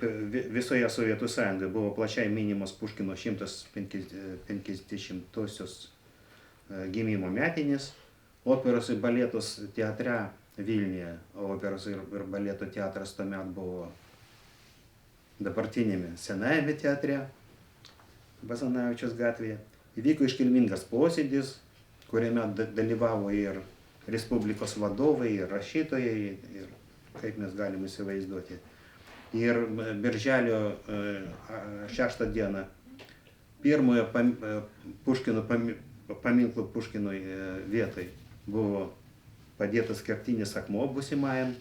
visoje Sovietų Sąjungoje, buvo plačiai minimos Puškino 150-osios gimimo metinės. Operos ir baletos teatre Vilniuje, operos ir baleto teatras tuomet buvo dabartinėme senajame teatre, Basanavičiaus gatvėje. Įvyko iškilmingas posėdis, kuriame dalyvavo ir Respublikos vadovai, ir rašytojai, ir kaip mes galime įsivaizduoti. Ir birželio 6 dieną pirmojo Puškino paminklo Puškinui vietai buvo padėtas kertinis akmuo būsimajam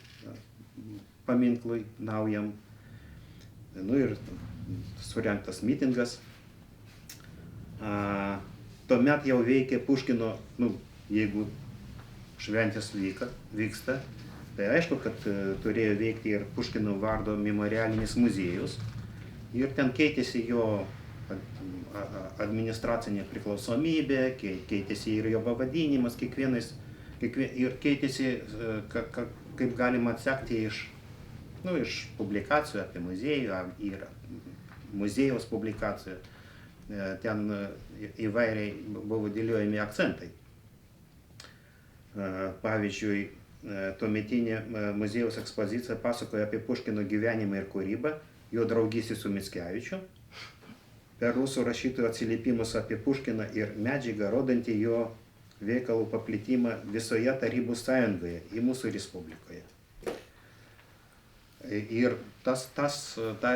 paminklui naujam. Nu ir surengtas mitingas. Tuomet jau veikė Puškino, jeigu šventės vyksta, tai aišku, kad turėjo veikti ir Puškino vardo memorialinis muziejus. Ir ten keitėsi jo administracinė priklausomybė, keitėsi ir jo pavadinimas, ir keitėsi, kaip galima atsekti iš publikacijų apie muziejų ir muziejaus publikacijų. Ten įvairiai buvo dėliojami akcentai. Pavyzdžiui, tuometinė muziejaus ekspozicija pasakoja apie Puškino gyvenimą ir kūrybą, jo draugystę su Mickevičiu, per rusų rašytojų atsiliepimus apie Puškiną ir medžiagą rodantį jo veikalų paplitimą visoje Tarybų Sąjungoje į mūsų Respublikoje. Ir ta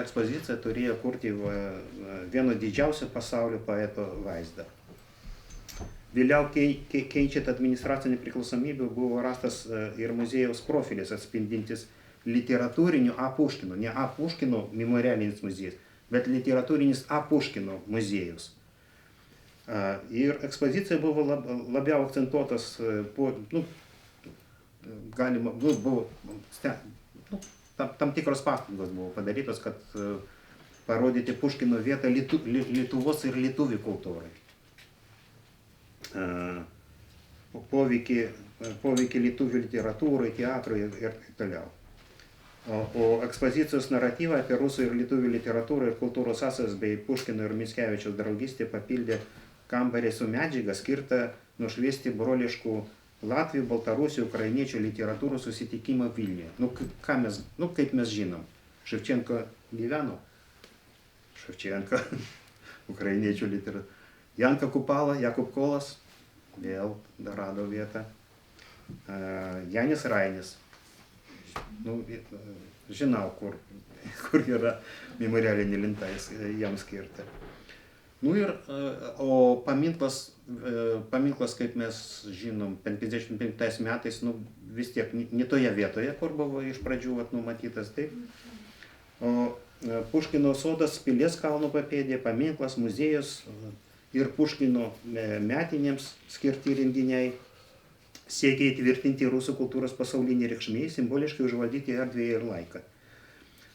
ekspozicija turėjo kurti vieno didžiausio pasaulio poeto vaizdą. Vėliau keičiant administracinį priklausomybę buvo rastas ir muziejaus profilis atspindintis literatūrinių A. Puškino, ne A. Puškino memorialinis muziejus, bet literatūrinis A. Puškino muziejus. Ir ekspozicija buvo labiau akcentuotas, tam tikros pastangos buvo padarytos, kad parodyti Puškino vietą Lietuvos ir lietuvių kultūrai. Poveikį lietuvių literatūrai, teatrui ir taip toliau. O ekspozicijos naratyvą apie rusų ir lietuvių literatūrą ir kultūros sąsajas bei Puškino ir Mickevičiaus draugystę papildė kambarį su medžiaga skirta nušviesti broliškų Latvių, Baltarusių, Ukrainiečių literatūros susitikimą Vilniuje. Kaip mes žinom, Ševčenko gyveno. Ševčenko, ukrainiečių literatūra. Janka Kupala, Jakub Kolas, vėl rado vietą. Janis Rainis. Žinau, kur yra memorialinė lenta jam skirta. O paminklas, kaip mes žinom, 55 metais, vis tiek ne toje vietoje, kur buvo iš pradžių numatytas, taip. O Puškino sodas, Pilies kalno papėdė, paminklas, muziejus ir Puškino metinėms skirti renginiai siekia įtvirtinti rusų kultūros pasaulinį reikšmę, simboliškai užvaldyti erdvę ir laiką.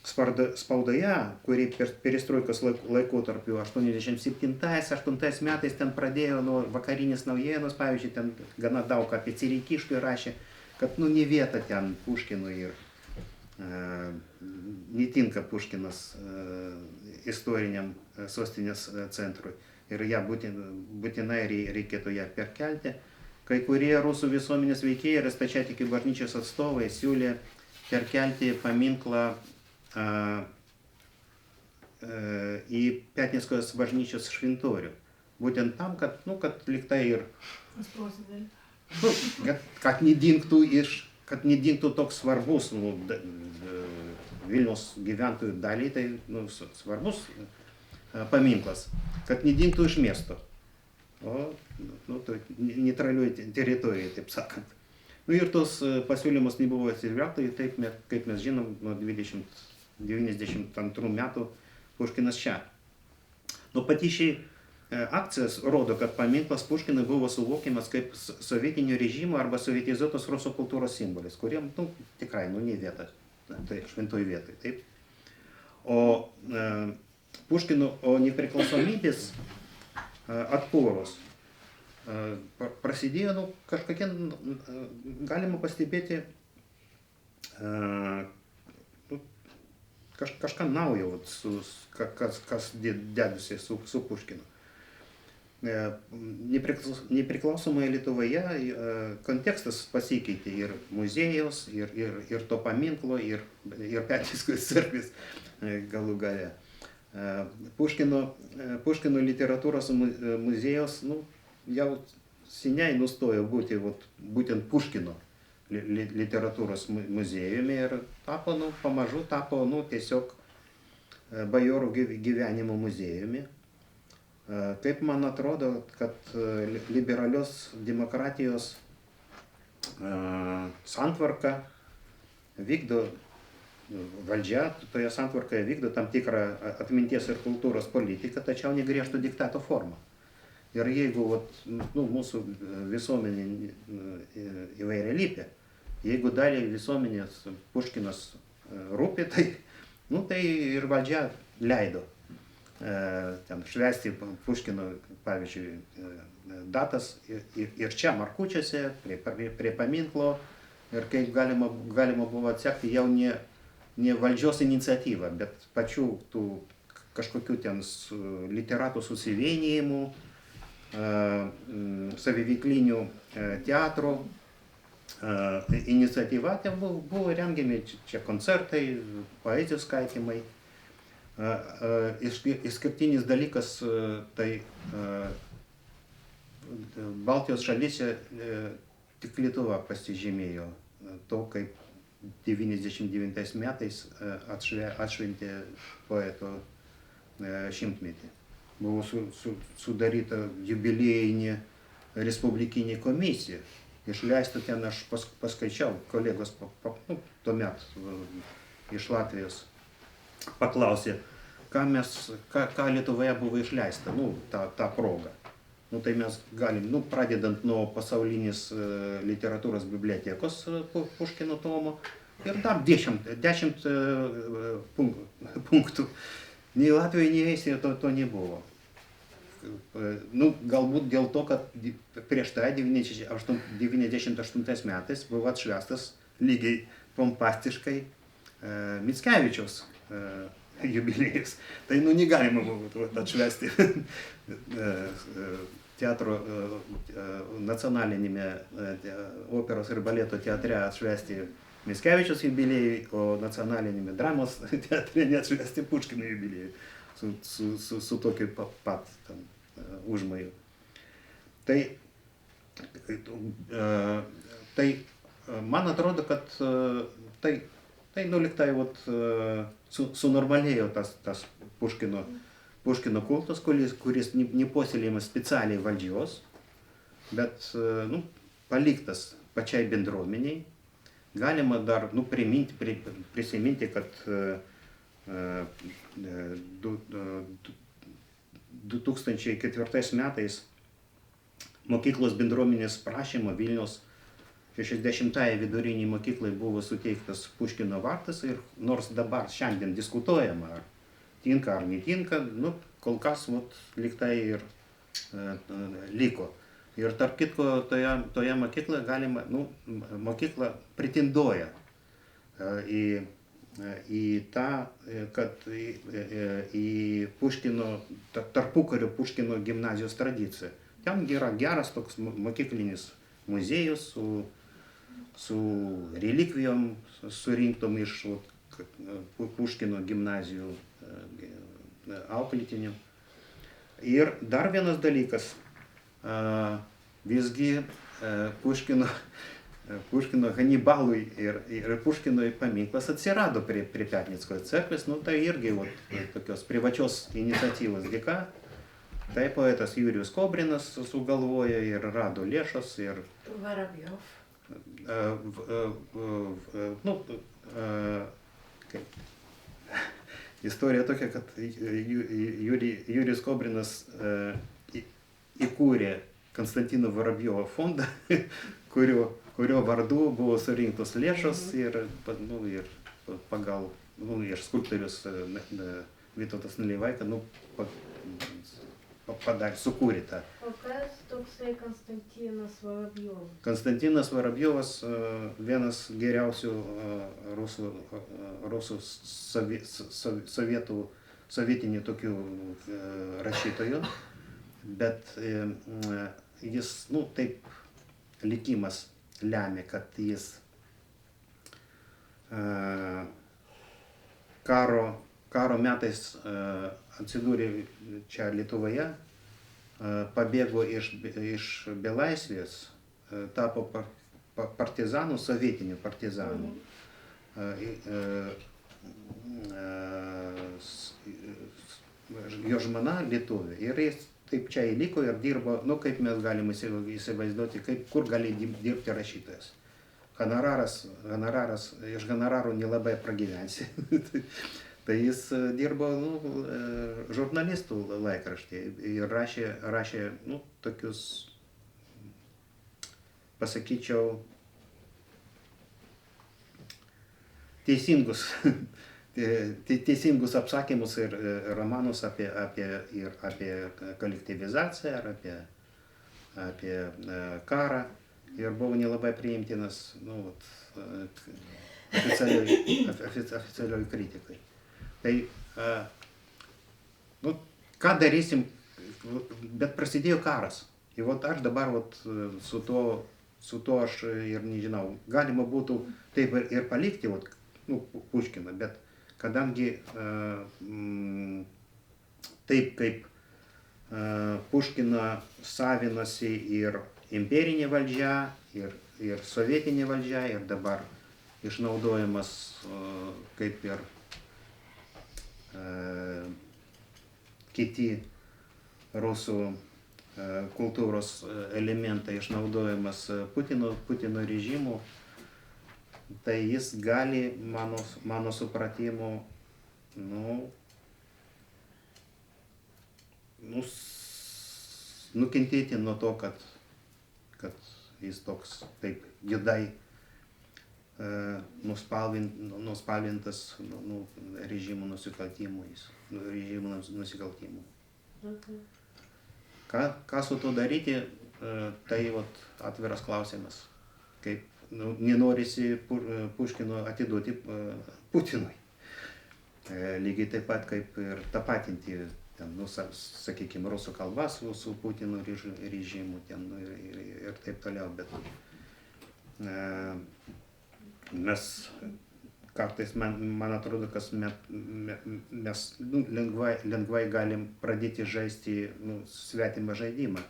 Spaudoje, kuri perestroikos laikotarpiu 87-8 metais ten pradėjo nuo vakarinės naujienos, pavyzdžiui, ten gana daug apie Cireikiškį rašė, kad ne vieta ten Puškinui ir netinka Puškinas istoriniam sostinės centrui. Ir ją būtinai reikėtų ją perkelti. Kai kurie rusų visuomenės veikėjai ir stačiatikių bažnyčios atstovai siūlė perkelti paminklą į Piatnickios bažnyčios šventorių. Būtent tam, kad liktai ir kad nedingtų toks svarbus Vilniaus gyventojų daliai, tai svarbus paminklas, kad nedingtų iš miesto, o neutralioj teritorijai, taip sakant. Ir tos pasiūlymus nebuvo atsižvelgta, taip, kaip mes žinom, nuo 92 metų Puškinas čia. Pati ši akcijas rodo, kad paminklas Puškinui buvo suvokiamas kaip sovietinio režimo arba sovietizuotos rusų kultūros simbolis, kuriem tikrai ne vieta, tai šventoj vietoj, taip. O Puškino nepriklausomybės atkuros prasidėjo kažkokie, galima pastebėti, kažką naujo, kas dedasi su Puškinu. Nepriklausomoje Lietuvoje kontekstas pasikeitė ir muziejaus, ir to paminklo, ir Piatnickios cerkvės galų gale. Puškino literatūros muziejus jau seniai nustojo būti būtent Puškino literatūros muziejumi ir pamažu tapo tiesiog bajorų gyvenimo muziejumi. Taip man atrodo, kad liberalios demokratijos santvarka vykdo valdžia, toje santvarkoje vykdo tam tikrą atminties ir kultūros politiką, tačiau ne griežto diktato formą. Ir jeigu mūsų visuomenė įvairialypė, jeigu daliai visuomenės Puškinas rūpi, tai ir valdžia leido ten švęsti Puškino, pavyzdžiui, datas ir čia Markučiuose, prie paminklo, ir kaip galima buvo atsekti jau ne valdžios iniciatyva, bet pačių tų kažkokių ten literatų susivienijimų, saviveiklinių teatrų iniciatyva, ten buvo rengiami čia koncertai, poezijos skaitymai. Išskirtinis dalykas, tai Baltijos šalyse tik Lietuva pasižymėjo to, kaip 99 metais atšventė poeto šimtmetį. Buvo sudaryta jubiliejinė respublikinė komisija. Išleista ten, aš paskaičiau, kolegos tuomet iš Latvijos paklausė, ką Lietuvoje buvo išleista, tą progą. Tai mes galim, pradedant nuo pasaulinės literatūros bibliotekos Puškino tomo ir dar 10 punktų. Nei Latvijoje, nei Estijoje to nebuvo. Galbūt dėl to, kad prieš tai 98 metais buvo atšvęstas lygiai pompastiškai Mickevičiaus jubiliejus. Tai negalima buvo atšvęsti teatro nacionalinėme operos ir baleto teatre atšvęsti Mickevičiaus jubiliejų, o nacionalinėme dramos teatre neatšvęsti Puškino jubiliejų su tokiu pat užmojų. Tai man atrodo, kad tai liktai sunormalėjo tas Puškino kultas, kuris nepuoselėjamas specialiai valdžios, bet paliktas pačiai bendruomeniai. Galima dar prisiminti, kad 2004 metais mokyklos bendruomenės prašymo Vilniaus 60-ąją viduriniai mokyklai buvo suteiktas Puškino vardas ir nors dabar šiandien diskutuojama, ar tinka ar netinka, kol kas liktai ir liko. Ir tarp kitko toje mokykloje galima, mokykla pretenduoja į tą, kad į Puškino, tarpukario Puškino gimnazijos tradiciją. Ten yra geras toks mokyklinis muziejus su relikvijom surinktom iš Puškino gimnazijų auklėtinių. Ir dar vienas dalykas, visgi Puškino Hanibalui ir Puškinui paminklas atsirado prie Piatnickojo cerkvės, tai irgi tokios privačios iniciatyvos dėka. Tai poetas Jurijus Kobrinas sugalvojo ir rado lėšas ir... Vorobjov. Istorija tokia, kad Jurijus Kobrinas įkūrė Konstantino Vorobjovo fondą, kurio vardu buvo surinktos lėšos ir pagal ir skulptorius Vytautas Nalivaika sukūrė tą. O kas toksai Konstantinas Vorobjovas? Konstantinas Vorobjovas vienas geriausių rusų sovietinių tokių rašytojų, bet jis, taip likimas lemia, kad jis karo metais atsidūrė čia Lietuvoje, pabėgo iš belaisvės, tapo partizanų, sovietinių partizanų. Jo žmona lietuvė ir jis taip čia įliko ir dirbo, kaip mes galime įsivaizduoti, kur gali dirbti rašytojas. Iš honorarų nelabai pragyvensi. Tai jis dirbo žurnalistų laikraštyje ir rašė tokius, pasakyčiau, teisingus apsakymus ir romanus apie kolektyvizaciją ar apie karą ir buvo nelabai priimtinas oficialioj kritikai. Tai, ką darysim, bet prasidėjo karas. Ir aš dabar su to aš ir nežinau, galima būtų taip ir palikti Puškiną, bet kadangi taip kaip Puškiną savinasi ir imperinė valdžia, ir sovietinė valdžia, ir dabar išnaudojamas kaip ir kiti rusų kultūros elementai išnaudojamas Putino režimu, tai jis gali, mano supratimu, nukentėti nuo to, kad jis toks taip judai nuspalvintas režimo nusikaltimų. Ką su to daryti, tai atviras klausimas. Kaip nenorisi Puškino atiduoti Putinui. Lygiai taip pat kaip ir tapatinti, sakykime, rusų kalbą su Putino režimu ir taip toliau. Bet mes kartais, man atrodo, kad mes lengvai galim pradėti žaisti svetimą žaidimą,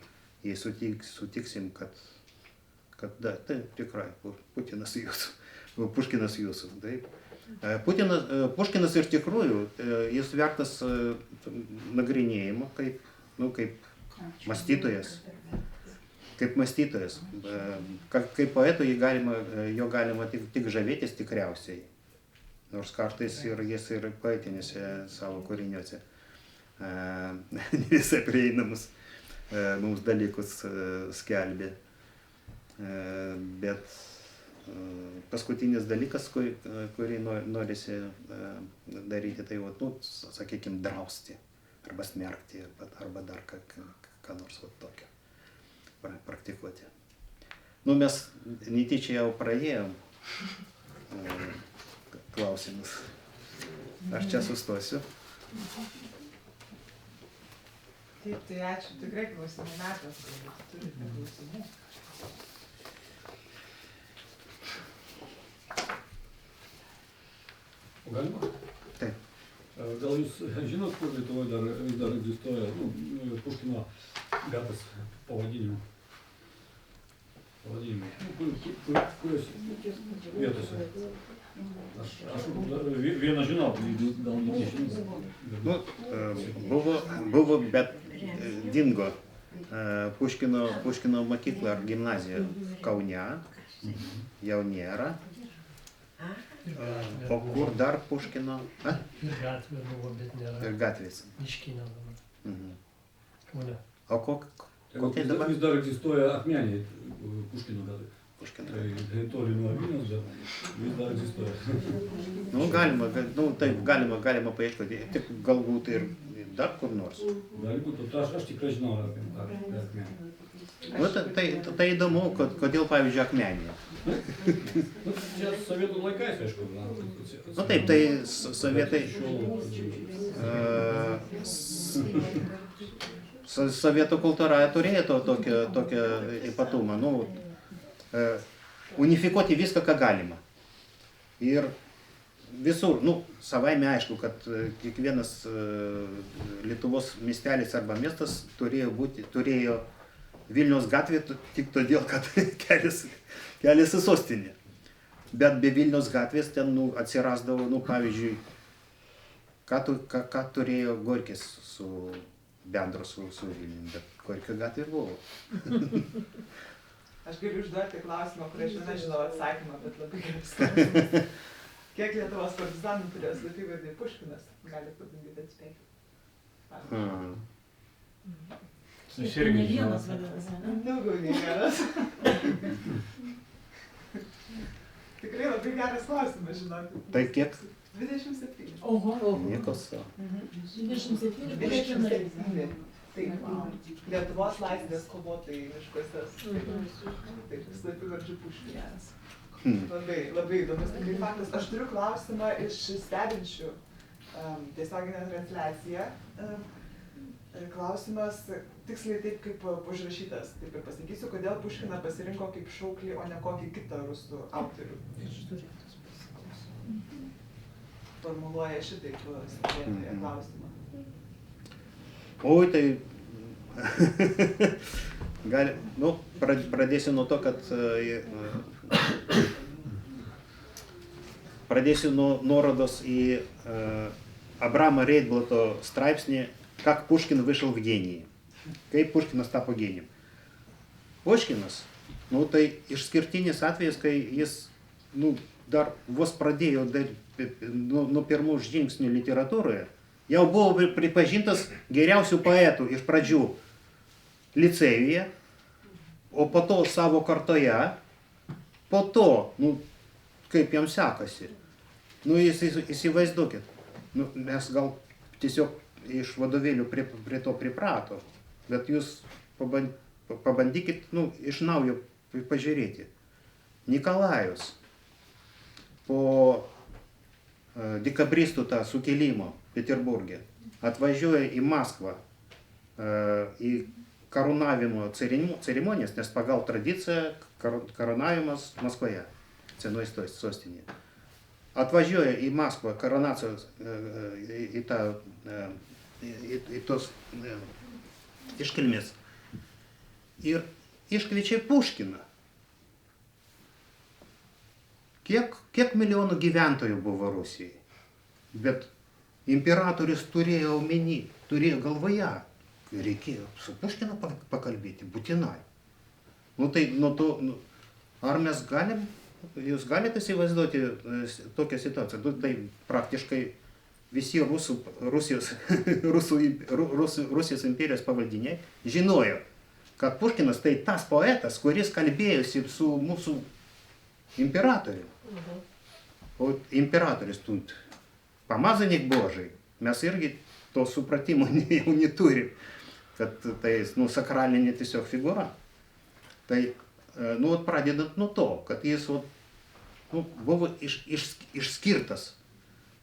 jei sutiksim, kad da, tai tikrai Putinas jūsų, Puškinas jūsų. Taip. Puškinas iš tikrųjų, jis vertas nagrinėjimo kaip mąstytojas. Kaip mąstytojas. Kaip poeto jo galima tik žavėtis tikriausiai. Nors kartais jis ir poetinėse savo kūriniuose ne visai prieinamus mums dalykus skelbė. Bet paskutinis dalykas, kurį norisi daryti, tai, sakykime, drausti arba smerkti, arba dar ką nors tokio praktikuoti. Mes netyčia jau pradėjom klausimus. Aš čia sustosiu. Taip, tai ačiū. Tikrai klausimų metas, galbūt turite klausimų. O galima? Taip. Gal jūs žinot, kur Lietuvoje vis dar egzistuoja Puškino gatvės pavadinimai? Kurios vietose? Aš vieną žinau, gal nežinau. Buvo, bet dingo Puškino mokykla ar gimnazija Kaune, jau nėra. O kur dar Puškino? Ir gatvė buvo, bet nėra. Ir gatvės. Miškinė dabar. Kaune. O kokia dabar? Vis dar egzistuoja akmeniai Puškino gatvė. Puškino. Tai toli nuo Vilniaus, bet vis dar egzistuoja. Galima paieškoti, tik galbūt ir dar kur nors. Gali būti, aš tikrai žinau apie akmenį. Tai įdomu, kodėl, pavyzdžiui, akmenė. Čia sovietų laikais, aišku. Taip, tai sovietai... Sovietų kultūra turėjo tokią ypatumą. Unifikuoti viską, ką galima. Ir visur, savaime aišku, kad kiekvienas Lietuvos miestelis arba miestas turėjo Vilniaus gatvė tik todėl, kad kelias į sostinę. Bet be Vilniaus gatvės ten atsirasdavo, pavyzdžiui, ką turėjo Gorkis bendro su Vilniumi, bet Gorkio gatvė buvo. Aš galiu užduoti klausimą, kurį aš nežinau atsakymą, bet labai geras klausimas. Kiek Lietuvos partizanų turėjo slapyvardį Puškinas? Galite pabandyti atspėti. Aš irgi žinau. Daugiau nei vienas. Tikrai labai geras klausimas, žinokit. Tai kiek? 27. Oho. Nieko savo. 27. 27. Taip, Lietuvos laisvės kovotojai miškuose. Taip, slapyvardžiu Puškinas. Labai įdomus tikrai faktas. Aš turiu klausimą iš stebinčių tiesioginę transliaciją. Klausimas tiksliai taip, kaip užrašytas. Taip ir pasakysiu, kodėl Puškiną pasirinko kaip šauklį, o ne kokį kitą rusų autorių. Formuluoja šitaip stebėtoje klausimą. Oi, tai pradėsiu nuo to, kad pradėsiu nuo nuorodos į Абрама Рейнблата straipsnį «Как Пушкин вышел в гении». Kaip Puškinas tapo genijum. Puškinas, tai išskirtinis atvejis, kai jis, dar vos pradėjo nuo pirmų žingsnių literatūroje, jau buvo pripažintas geriausių poetų iš pradžių licėjuje, o po to savo kartoje, po to, kaip jam sekasi. Įsivaizduokit, mes gal tiesiog iš vadovėlių prie to priprato, bet jūs pabandykit, iš naujo pažiūrėti. Nikolajus po dekabristų tą sukilimo Peterburge atvažiuoja į Maskvą į karūnavimo ceremonijas, nes pagal tradiciją karūnavimas Maskvoje, senoji sostinėje. Atvažiuoja į Maskvą karūnacijos į tos iškilmės ir iškviečia Puškiną. Kiek milijonų gyventojų buvo Rusijai, bet imperatorius turėjo omeny, turėjo galvoje, reikėjo su Puškinu pakalbėti, būtinai. Ar mes jūs galite įsivaizduoti tokią situaciją? Tai praktiškai visi Rusijos imperijos pavaldiniai žinojo, kad Puškinas tai tas poetas, kuris kalbėjosi su mūsų imperatoriu. O imperatorius tut, pamazanik Božai, mes irgi to supratimo jau neturim, kad tai sakralinė tiesiog figūra. Tai pradedant nuo to, kad jis buvo išskirtas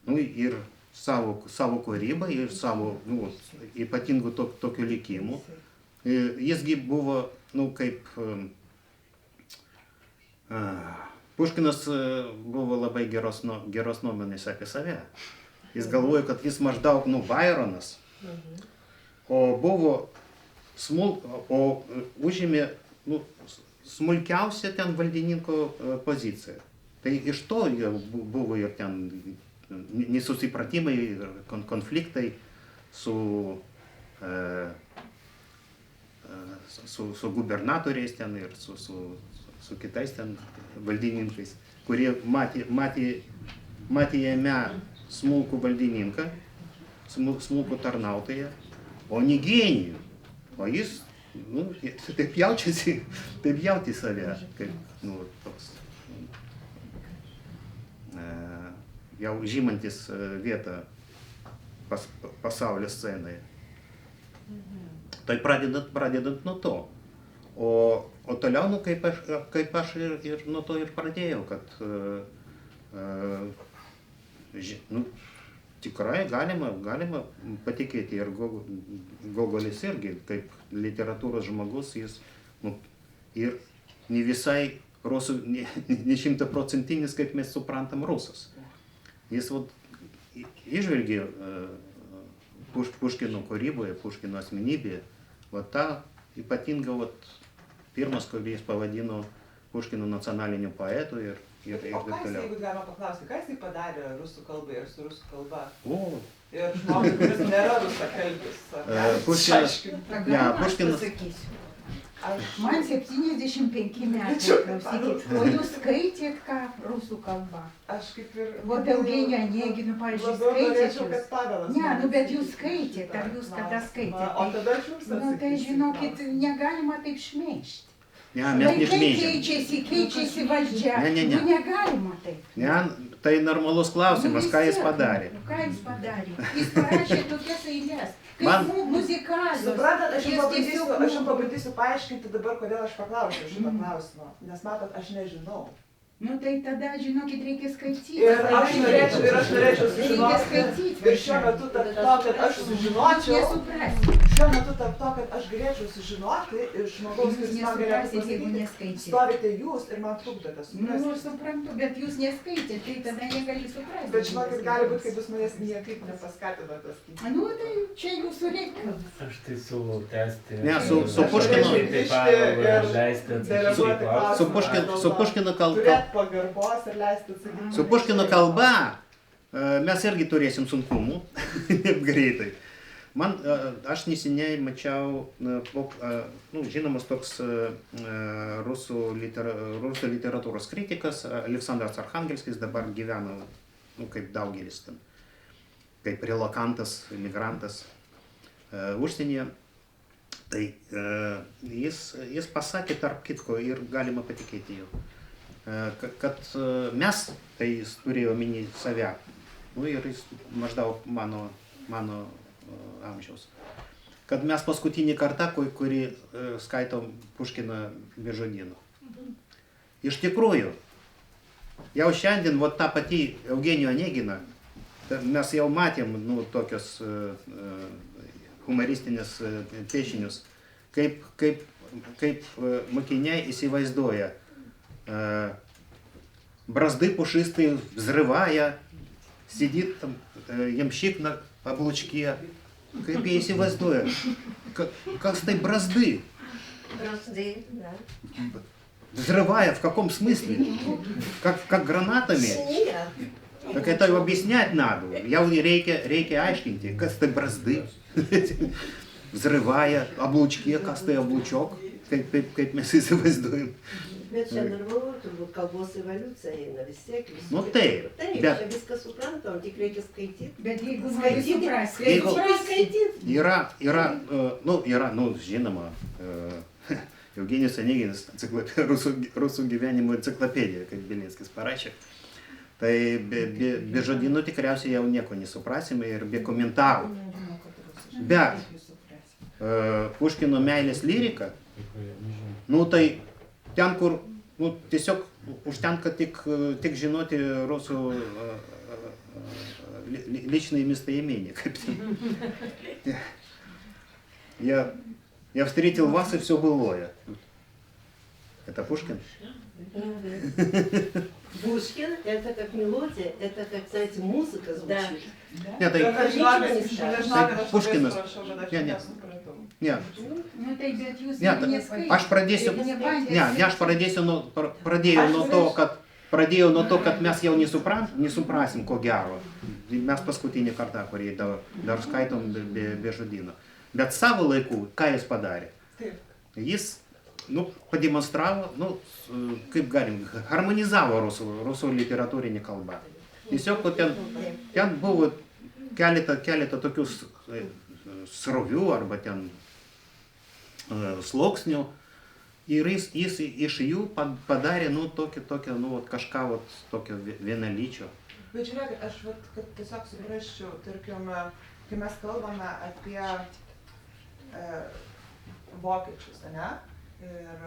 ir savo kūrybą, ir savo ypatingų tokių likimų. Jisgi buvo, kaip Puškinas buvo labai geros nuomonės apie save. Jis galvojo, kad jis maždaug Byronas, o užėmė smulkiausią ten valdininko poziciją. Tai iš to buvo ir ten nesusipratimai, konfliktai su gubernatoriais ten ir su kitais ten valdininkais, kurie matė jame smulkų valdininką, smulkų tarnautoją, o ne genijų. O jis, taip jautė save, kaip, toks, jau žymantis vietą pasaulio scenoje. Tai pradedant nuo to. O toliau, kaip aš ir nuo to ir pradėjau, kad tikrai galima patikėti ir Gogolis irgi, kaip literatūros žmogus, jis ir ne visai rusų, ne 100%, kaip mes suprantam rusus. Jis išvelgė Puškino kūryboje, Puškino asmenybėje, tą ypatingą, pirmas, kurį jis pavadino Puškino nacionaliniu poetu ir taip toliau. O ką jis, jeigu galima paklausti, ką jis padarė rusų kalbai ir su rusų kalba? Ir žmogui, kuris nėra rusakalbis. Puškinas. Man 75 metai, klausykit. O jūs skaitėt ką rusų kalba? Aš kaip ir... Vot Eugenija Oneginu, pavyzdžiui, skaitėt jūs? Ne, bet jūs skaitėt, ar jūs kada skaitėt? O tada aš jums atsakysiu. Tai žinokit, negalima taip šmeižti. Laikai keičiasi valdžia. Negalima taip. Ne, tai normalus klausimas, ką jis padarė. Ką jis padarė? Jis parašė tokias eilės. Kaip muzikalios. Suprantat, aš jums pabandysiu paaiškinti dabar, kodėl aš paklausiu šitą klausimą. Nes matot, aš nežinau. Tai tada, žinokit, reikia skaityti. Ir aš norėčiau sužinoti. Ir šiuo metu tarp to, kad aš sužinočiau. Šiuo metu tarp to, kad aš galėčiau sužinoti iš žmogaus, kuris man galėtų pasakyti, stovite jūs ir man trukdote suprasti. Aš suprantu, bet jūs neskaitėte, tai tada negali suprasti. Bet žinokit, gali būti, kad jūs manęs niekaip nepaskatinote skaityti. Tai čia jūsų reikalas. Aš tai siūlau tęsti. Ne, su Puškinu. Su Puškinu kalba. Pagarbos ir leisti atsakyti. Su Puškino kalba mes irgi turėsim sunkumų, greitai. Aš neseniai mačiau, žinomas toks rusų literatūros kritikas, Aleksandras Archangelskis, dabar gyvena, kaip daugelis ten, kaip relokantas, emigrantas užsienyje. Tai jis pasakė tarp kitko ir galima patikėti jau, kad mes, tai jis turėjo omeny save, ir jis maždaug mano amžiaus, kad mes paskutinį kartą, kurį skaitom Puškiną be žodynų. Iš tikrųjų, jau šiandien vat ta pati Eugenijų Onegina, mes jau matėm nu, tokios humoristinės piešinius, kaip mokiniai įsivaizduoja. Бразды пушистые, взрывая, сидит там ямщик на облучке. Kaip jie įsivaizduoja, kas tai бразды? Бразды, да. Взрывая в каком смысле? Как гранатами? Нет. Так это объяснять надо. Reikia aiškinti, kas tai бразды. Взрывая облучки, kas tai облучок, kaip mes įsivaizduojam. Bet čia normalu, turbūt kalbos evoliucija eina vis tiek. Nu taip, Taip, bet čia viską suprantam, tik reikia skaityti. Bet jeigu nori Skaityti, suprasti, skaityti, skaityti. yra, žinoma, Eugenijus Oneginas rusų gyvenimo enciklopedija, kaip Bilinskis parašė. Tai be žodynų tikriausiai jau nieko nesuprasime ir be komentarų. Bet Puškino meilės lyrika, nu tai ten, kur tiesiog užtenka tik žinoti rusų личные местоимения. Я встретил вас, и все былое. Это Пушкин? Пушкин – это как мелодия, это как, знаете, музыка звучит. Нет, Пушкина. Нет. nu tai bet jūs Ne, neskaitėte. aš pradėjau nuo to, kad mes jau nesuprasim, ko gero. Mes paskutinį kartą, kurį dar skaitom be žodyno. Bet savo laiku, ką jis padarė? Jis pademonstravo, kaip galim, harmonizavo rusų literatūrinį kalbą. Tiesiog ten buvo keletą tokių srovių arba ten sluoksnių ir jis iš jų padarė kažką tokio vienalyčio. Bet žiūrėkit, aš kad tiesiog suprasčiau, tarkim, kai mes kalbame apie vokiečius, ne? Ir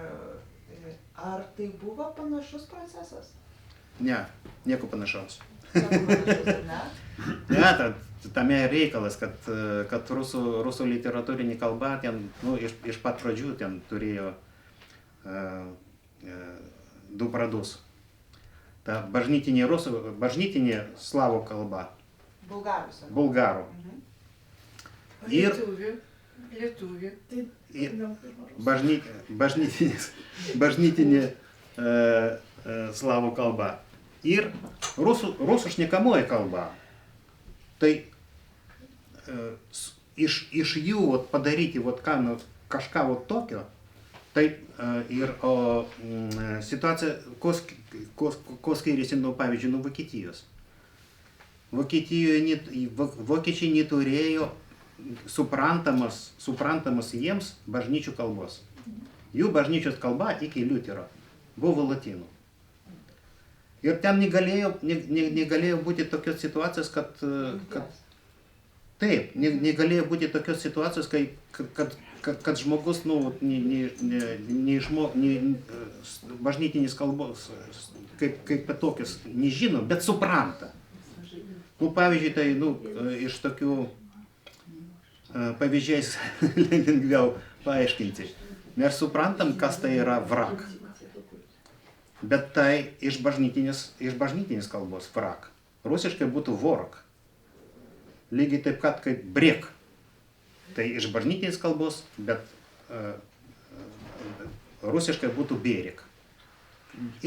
ar tai buvo panašus procesas? Ne, nieko panašaus. Panašus, ne? Ne, tame reikalas, kad rusų literatūrinė kalba ten, iš pat pradžių ten turėjo du pradus. Ta bažnytinė slavų kalba. Bulgarų. Ir bažnytinė slavų kalba. Ir rusų šnekamoji kalba. Tai iš jų padaryti kažką tokio, tai ir situacija, ko skiriasi, pavyzdžiui, nuo Vokietijos. Vokiečiai neturėjo suprantamas jiems bažnyčių kalbos. Jų bažnyčios kalba iki Liutero buvo lotynų. Ir ten negalėjo būti tokios situacijos, negalėjo būti tokios situacijos, kad žmogus, bažnytinės kalbos kaip tokios nežino, bet supranta. Pavyzdžiui, tai iš tokių pavyzdžiais lengviau paaiškinti. Mes suprantam, kas tai yra vrak. Bet tai iš bažnytinės kalbos vrak. Rusiškai būtų vorok. Lygiai taip pat kaip brek. Tai iš bažnytinės kalbos, bet rusiškai būtų berek.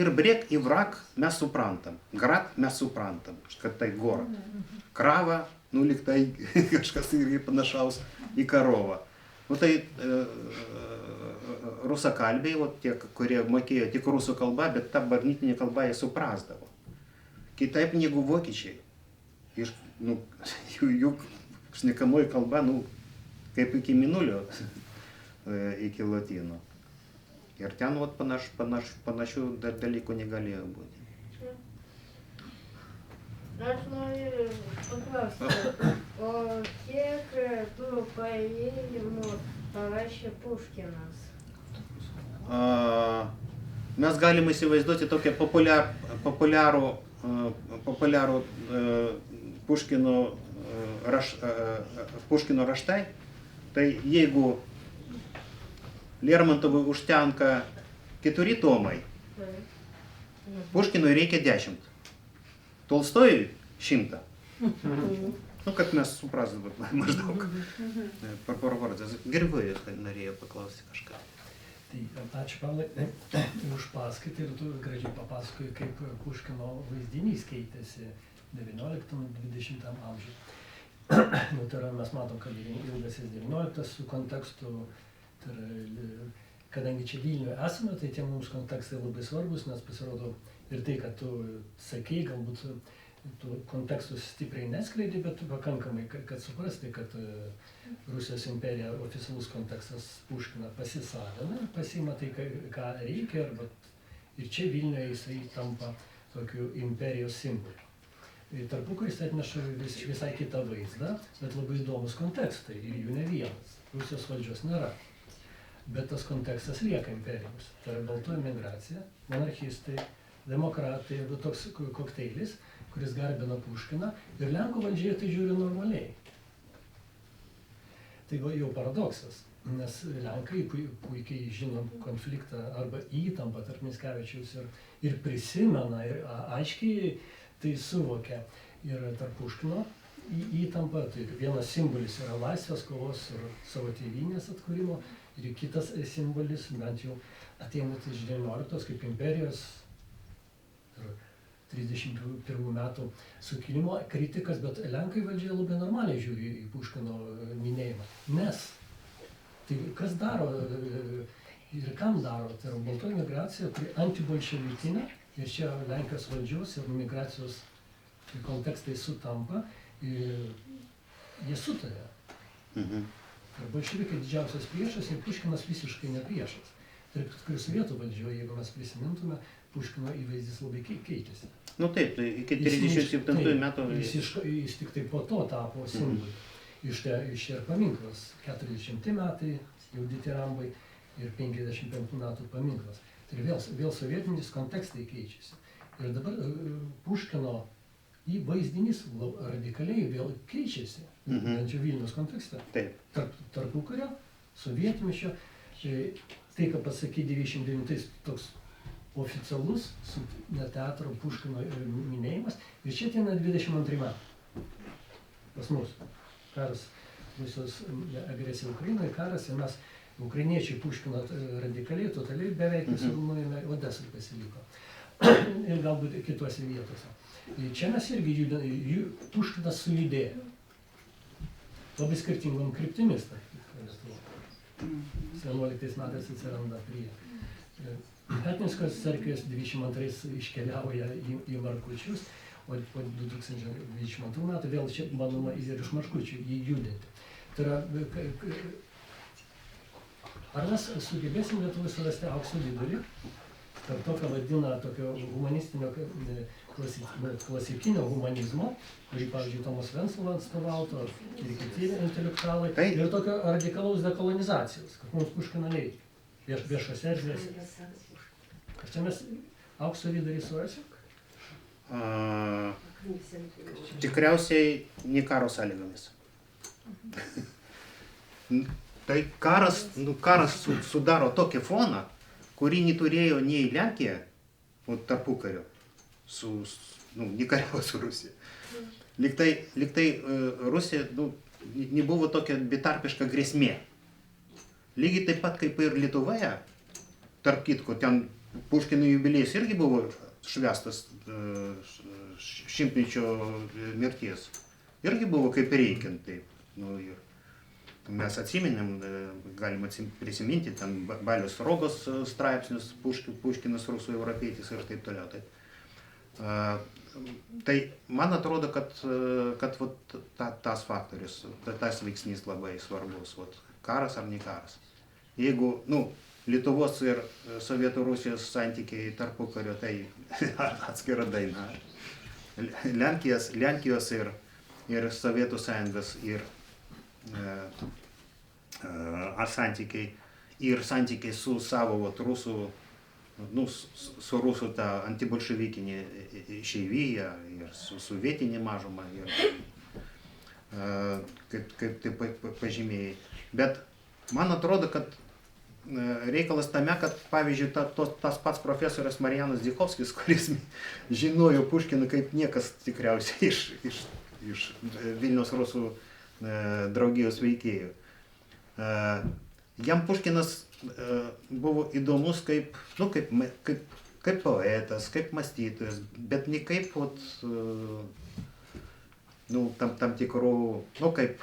Ir brek į vrak mes suprantam. Grad mes suprantam, kad tai gorod. Krava, lyg tai kažkas irgi panašaus į karovą. Tai rusakalbiai, tie, kurie mokėjo tik rusų kalbą, bet tą bažnytinę kalbą jie suprasdavo. Kitaip negu vokiečiai. Jų šnekamoji kalba, kaip iki minulio, iki lotynų. Ir ten panašių dalykų negalėjo būti. Aš noriu paklausti, o kiek tų paėjimų parašė Puškinas? mes galime įsivaizduoti tokią populiarų Puškino raštai, tai jeigu Lermontovui užtenka 4 tomai, Puškinui reikia 10, Tolstojui 100. Nu, kad mes suprasime maždaug proporcijas. Grigojus norėjo paklausti kažką. Tai ačiū, Pavlai, už paskaitą ir tu gražiai papasakojai, kaip Puškino vaizdinys keitėsi 19-20 amžiuje. Nu, tai yra, mes matom, kad ilgasis 19 su kontekstu, tai yra, kadangi čia Vilniuje esame, tai tie mums kontekstai labai svarbus, nes pasirodo ir tai, kad tu sakei, galbūt tu kontekstus stipriai neskleidai, bet pakankamai, kad suprasti, kad Rusijos imperija, oficialus kontekstas Puškiną pasisavina, pasiima tai, ką reikia, ir čia Vilniuje jisai tampa tokiu imperijos simboliu. Tarpukaris atneša visai kitą vaizdą, bet labai įdomus kontekstai ir jų ne vienas. Rusijos valdžios nėra. Bet tas kontekstas lieka imperijos. Tai yra baltoji migracija, monarchistai, demokratai, toks kokteilis, kuris garbina Puškiną ir Lenkų valdžiai tai žiūri normaliai. Tai jau paradoksas, nes Lenkai puikiai žino konfliktą arba įtampą tarp Mickevičiaus ir prisimena ir aiškiai tai suvokia. Ir tarp Puškino įtampa, tai vienas simbolis yra laisvės kovos ir savo tėvynės atkūrimo, ir kitas simbolis, bent jau ateinant iš 19 kaip imperijos ir 31 metų sukilimo kritikas, bet Lenkai valdžia labai normaliai žiūri į Puškino minėjimą. Nes tai kas daro ir kam daro, tai yra baltoji migracija, kuri antibolševikinė, ir čia Lenkijos valdžios ir migracijos kontekstai sutampa ir jie sutarė. Ir bolševikai didžiausias priešas ir Puškinas visiškai ne priešas. Tarp tikrų sovietų valdžioje, jeigu mes prisimintume, Puškino įvaizdis labai keičiasi. Nu taip, tai iki 37 metų... Jis tik tai po to tapo simboliu. Iš ir paminklas, 40 metai jau ditirambai ir 55 metų paminklas. Tai vėl sovietinis kontekstai keičiasi. Ir dabar Puškino įvaizdinys radikaliai vėl keičiasi. Bent jau Vilniaus kontekste. Tarpukario, sovietmečio. Tai, ką pasakė 99 toks oficialus teatro Puškino minėjimas. Ir čia ateina 22 metai. Pas mus. Karas, Rusijos agresija Ukrainoje, karas ir mes ukrainiečiai Puškino radikaliai, totaliai beveik nesurumuojame, Odesai pasiliko. Ir galbūt kitose vietose. Ir čia mes irgi Puškinas sujudėjo. Labai skirtingom kryptimis. 11 metais atsiranda prie Petninskos cerkvės, 22 iškeliauja į Markučius, o po 2022 metų vėl čia bandoma ir iš Markučių jį judinti. Tai yra, ar mes sugebėsim Lietuvai surasti aukso vidurį, tarp to, ką vadina tokio humanistinio, klasikinio humanizmo, kurį, pavyzdžiui, Tomas Venclova atstovautų, ir kiti intelektualai, ir tokio radikalaus dekolonizacijos, kad mums Puškino reikia, viešos erdvės. Ar čia mes aukso vidurį surasim? Tikriausiai ne karo sąlygomis. Tai karas sudaro tokį foną, kurį neturėjo nei Lenkija, tarpukario, nekariavo su Rusija. Lyg tai Rusija nebuvo tokia betarpiška grėsmė. Lygiai taip pat kaip ir Lietuvoje, tarp kitko, ten Puškino jubiliejus irgi buvo švęstas šimtmečio mirties. Irgi buvo kaip reikiant taip. Mes atsiminėm, galim prisiminti, ten Balius Sruogos straipsnius, Puškinas rusų europietis ir taip toliau. Tai man atrodo, kad tas faktorius, tas veiksnys labai svarbus, karas ar ne karas. Jeigu, Lietuvos ir Sovietų Rusijos santykiai tarpukario, tai atskira daina. Lenkijos ir Sovietų sąjungos ir santykiai su savo rusų nu, su rusų ta antibolševikinė išeivija ir su vietinė mažuma, kaip tai pažymėjai. Bet man atrodo, kad reikalas tame, kad pavyzdžiui tas pats profesorius Marijanas Dikovskis, kuris žinojo Puškiną kaip niekas tikriausiai iš Vilniaus rusų draugijos veikėjų. Jam Puškinas buvo įdomus kaip poetas, kaip mąstytojas, bet ne kaip tam tikrų, kaip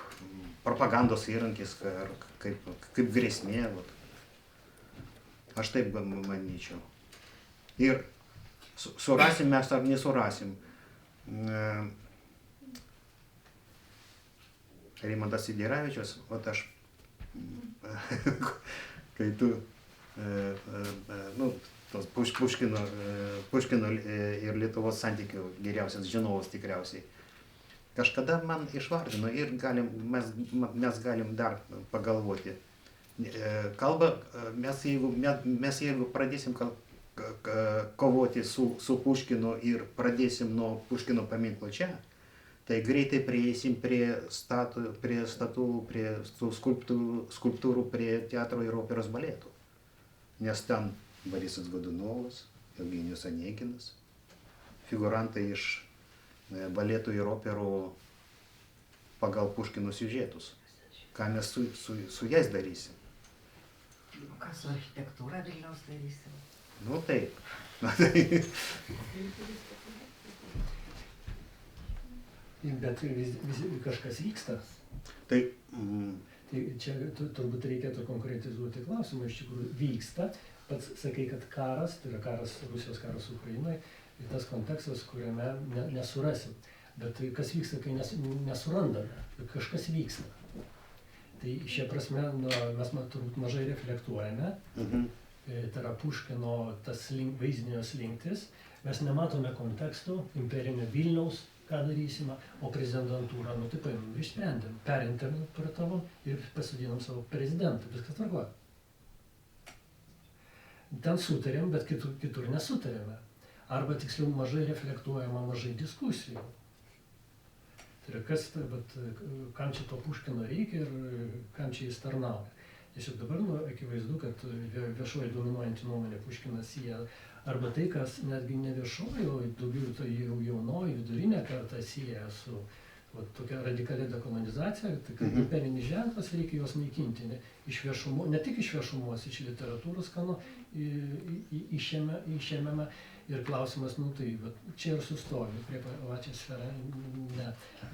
propagandos įrankis, ar kaip grėsmė. Aš taip manyčiau. Ir surasim mes ar nesurasim. Rimantas Sideravičius, aš, kai tu, tos Puškino ir Lietuvos santykių geriausias žinovas tikriausiai, kažkada man išvardino ir mes galim dar pagalvoti. Kalba, mes jeigu pradėsim kovoti su Puškinu ir pradėsim nuo Puškino paminklo čia, tai greitai prieisim prie statulų, prie skulptūrų, prie teatro ir operos baletų. Nes ten Borisas Godunovas, Eugenijus Oneginas, figurantai iš baletų ir operų pagal Puškino siužetus. Ką mes su jais darysim? O ką su architektūra Vilniaus darysim? Nu taip. Bet kažkas vyksta. Tai čia turbūt reikėtų konkretizuoti klausimą, iš tikrųjų vyksta. Pats sakai, kad karas, tai yra karas, Rusijos karas Ukrainoje, ir tas kontekstas, kuriame nesurasim. Bet kas vyksta, kai nesurandame, kažkas vyksta. Tai šia prasme mes turbūt mažai reflektuojame, tai yra Puškino tas vaizdinio slinktis, mes nematome kontekstų, imperinio Vilniaus, ką darysime, o prezidentūrą, tai paimam ir išsprendėm, perinterpretavom ir pasodinam savo prezidentą, viskas tvarkoja. Ten sutarėm, bet kitur nesutarėme. Arba tiksliau mažai reflektuojama, mažai diskusijų. Tai yra, kam čia to Puškino reikia ir kam čia jis tarnauja. Tiesiog dabar akivaizdu, kad viešoji dominuojanti nuomonė Puškinas sieja arba tai, kas netgi ne viešoji, o daugiau tai jau jaunoji vidurinė karta sieja su tokia radikalia dekolonizacija, tai kaip imperinis ženklas, reikia juos naikinti. Ne tik iš viešumos, iš literatūros kano išėmėme. Ir klausimas, tai čia ir sustoju, prie pačią sferą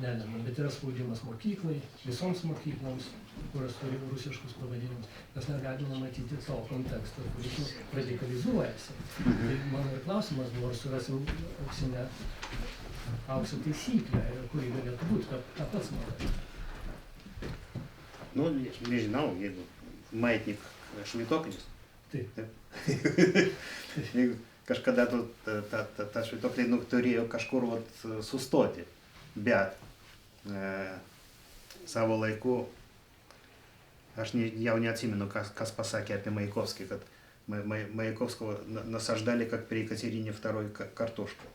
nelema, bet yra spaudimas mokyklai, visoms mokykloms, kurios turi rusiškus pavadinimus, mes negalime matyti to konteksto, kuris radikalizuojasi. Tai mano ir klausimas buvo, ar surasim aukso taisyklę, kuri galėtų būti, ką pats nori. Nežinau, jeigu maitnik švytoklis. Taip. Kažkada ta švytokliai turėjo kažkur sustoti, bet savo laiku, aš jau neatsimenu, kas pasakė apie Majakovskį, kad Majakovsko насаждали как при Екатерине II картошку.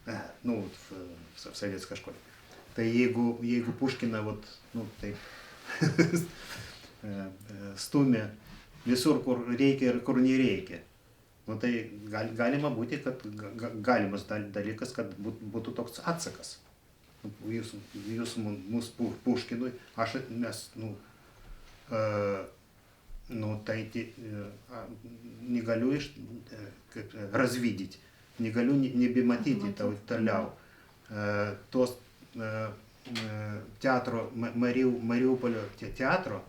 В советской школе. Tai jeigu Puškiną taip stumia visur, kur reikia ir kur nereikia, tai galima būti, kad galimas dalykas, kad būtų toks atsakas. Jūs mūsų Puškinui, mes, tai negaliu развидеть, negaliu nebematyti toliau tos teatro, Mariupolio teatro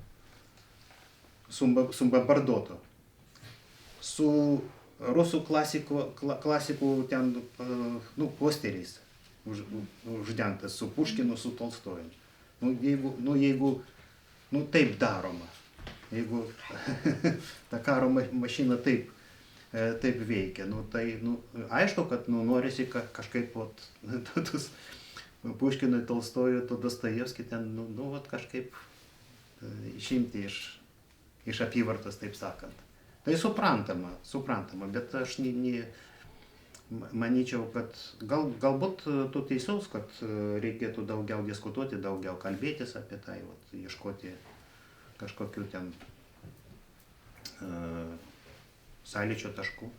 subombarduoto, su rusų klasikų ten, posteriais uždengtas, su Puškinu, su Tolstojum. Jeigu taip daroma, jeigu ta karo mašina taip veikia, tai aišku, kad norisi kažkaip Puškinui, Tolstojui, Dostojevskį ten, kažkaip išimti iš apyvartos, taip sakant. Tai suprantama, bet aš manyčiau, kad galbūt tu teisus, kad reikėtų daugiau diskutuoti, daugiau kalbėtis apie tai, ieškoti kažkokių ten sąlyčio taškų.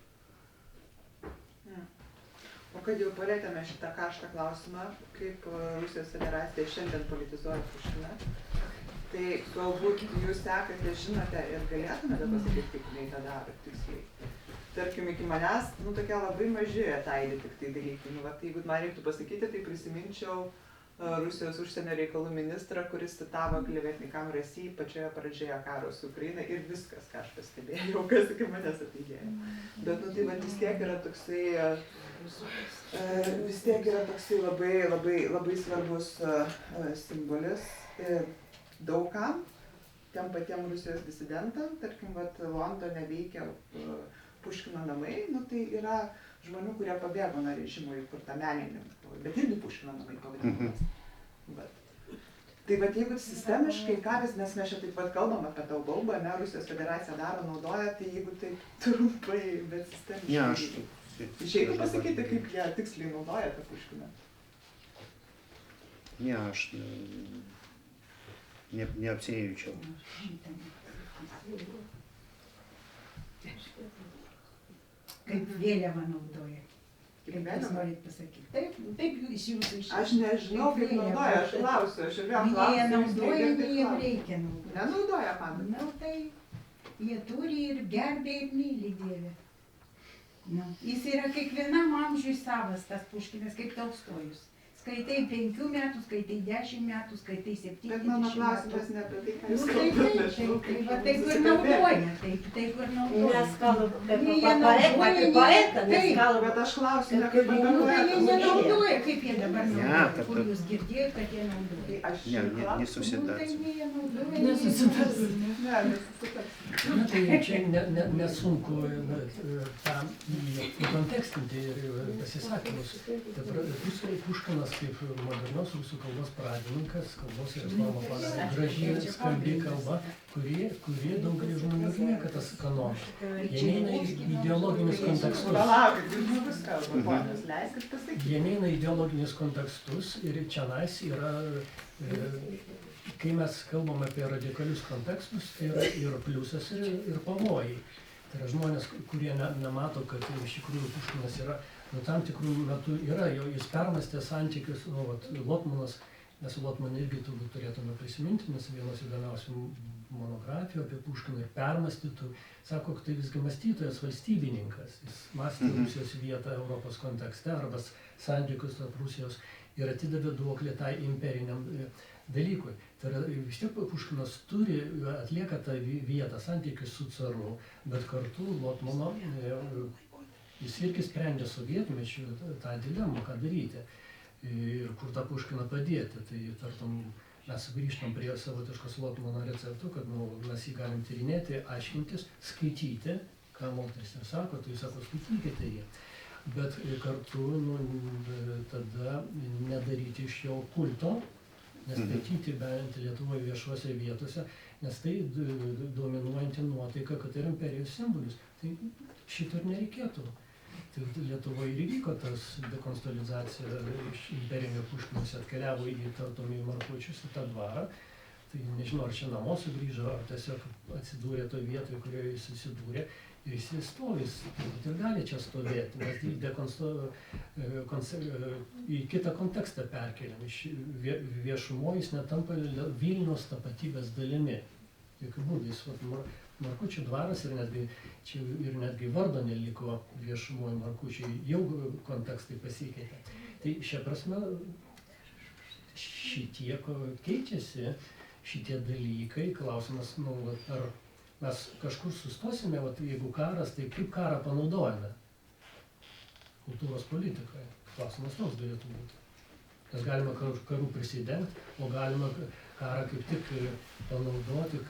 O kad jau palėtėme šitą karštą klausimą, kaip Rusijos federacija šiandien politizuoja Puškiną, tai galbūt jūs sekate, žinote ir galėtumėte pasakyti, kaip jinai tą daro tiksliai. Tarkim, iki manęs, tokie labai maži ataidi tik tai dalykai. Jeigu man reiktų pasakyti, tai prisiminčiau Rusijos užsienio reikalų ministrą, kuris citavo Klevetnikam Rasijai pačioje pradžioje karo su Ukraina ir viskas, ką aš pastebėjau, kas iki manęs ateidėjo. Bet vis tiek yra toksai labai svarbus simbolis daugam, tiem patiem Rusijos disidentam, tarkim, Londone veikia Puškino namai, tai yra žmonių, kurie pabėgo nuo režimo įkurta menininkų, bet irgi Puškino namai pavadinimas. Tai jeigu sistemiškai, nes mes čia taip kalbam apie tą baubą, Rusijos federacija daro, naudoja, tai jeigu taip trumpai, bet sistemiškai. Išeitų pasakyti, kaip jie tiksliai naudoja tą Puškiną? Ne, aš neapsijaučiau. Kaip vėliavą naudoja. Kaip jūs norit pasakyti? Taip iš jūsų išėjo. Aš nežinau, kaip naudoja, aš klausiu, aš ir vėl klausiu. Jie naudoja, jiem reikia naudoti. Nenaudoja, man. Tai jie turi ir gerbė ir myli Dievę. Jis yra kiekvienam amžiui savas, tas Puškinas, kaip Tolstojus. Skaitai 5 metų, skaitai 10 metų, skaitai 70 metų. Bet mano klausimas ne apie tai, ką jūs kalbate. Taip ir naudoja, taip ir naudoja. Mes kalbam apie poetą, bet aš klausiu, ne kaip apie poetą. Jie nenaudoja, kaip jie dabar naudoja, kur jūs girdėjote, kad jie naudoja. Nesusitarsiu. Tai čia nesunku tam įkontekstinti ir pasisakymus. Puškinas kaip modernios rusų kalbos pradininkas, kalbos ir reformų padarė graži, skambi kalba, kuri daugelį žmonių atlieka tas kanonas. Jie neina į ideologinius kontekstus. Palaukit, žmogus kalba, ponas, leiskit pasakyti. Jie neina į ideologinius kontekstus ir čionais yra, kai mes kalbam apie radikalius kontekstus, tai yra ir pliusas, ir pavojai. Tai yra žmonės, kurie nemato, kad iš tikrųjų Puškinas yra tam tikrų metų yra, jis permastė santykius, Lotmanas, mes Lotmaną irgi turbūt turėtume prisiminti, nes vienas įdomiausių monografijų apie Puškiną ir permastytų, sako, kad tai visgi mąstytojas, valstybininkas, jis mąstė Rusijos vietą Europos kontekste arba santykius tarp Rusijos ir atidavė duoklį tai imperiniam dalykui. Tai yra, vis tiek Puškinas atlieka tą vietą santykius su caru, bet kartu Lotmano jis irgi sprendė sovietmečiu tą dilemą, ką daryti ir kur tą Puškiną padėti. Tai tartum mes grįžtam prie savotiškos Lotmano receptų, kad mes jį galim tyrinėti, aiškintis, skaityti, ką moteris ir sako, tai sako, skaitykite jį. Bet kartu tada nedaryti iš jo kulto, nestatyti bent Lietuvoje viešuose vietose, nes tai dominuojanti nuotaika, kad yra imperijos simbolis. Tai šito ir nereikėtų. Tai Lietuvoje ir įvyko tas dekonstolizacija iš imperinio Puškinos atkeliavo į Tartumį Markučius, į tą dvarą. Tai nežinau, ar čia namo sugrįžo, ar tiesiog atsidūrė toje vietoje, kurioje jis susidūrė. Ir jis stovis, ir gali čia stovėti, nes į kitą kontekstą perkeliam. Iš viešumo jis netampa Vilniaus tapatybės dalimi. Jokių būdų jis Markučių dvaras ir netgi vardo neliko viešumoje Markučiai, jau kontekstai pasikeitė. Tai šia prasme šitie keičiasi, šitie dalykai, klausimas, ar mes kažkur sustosime, jeigu karas, tai kaip karą panaudojame kultūros politikoje? Klausimas toks galėtų būti. Mes galime karų prisidengti, o galime karą kaip tik panaudoti,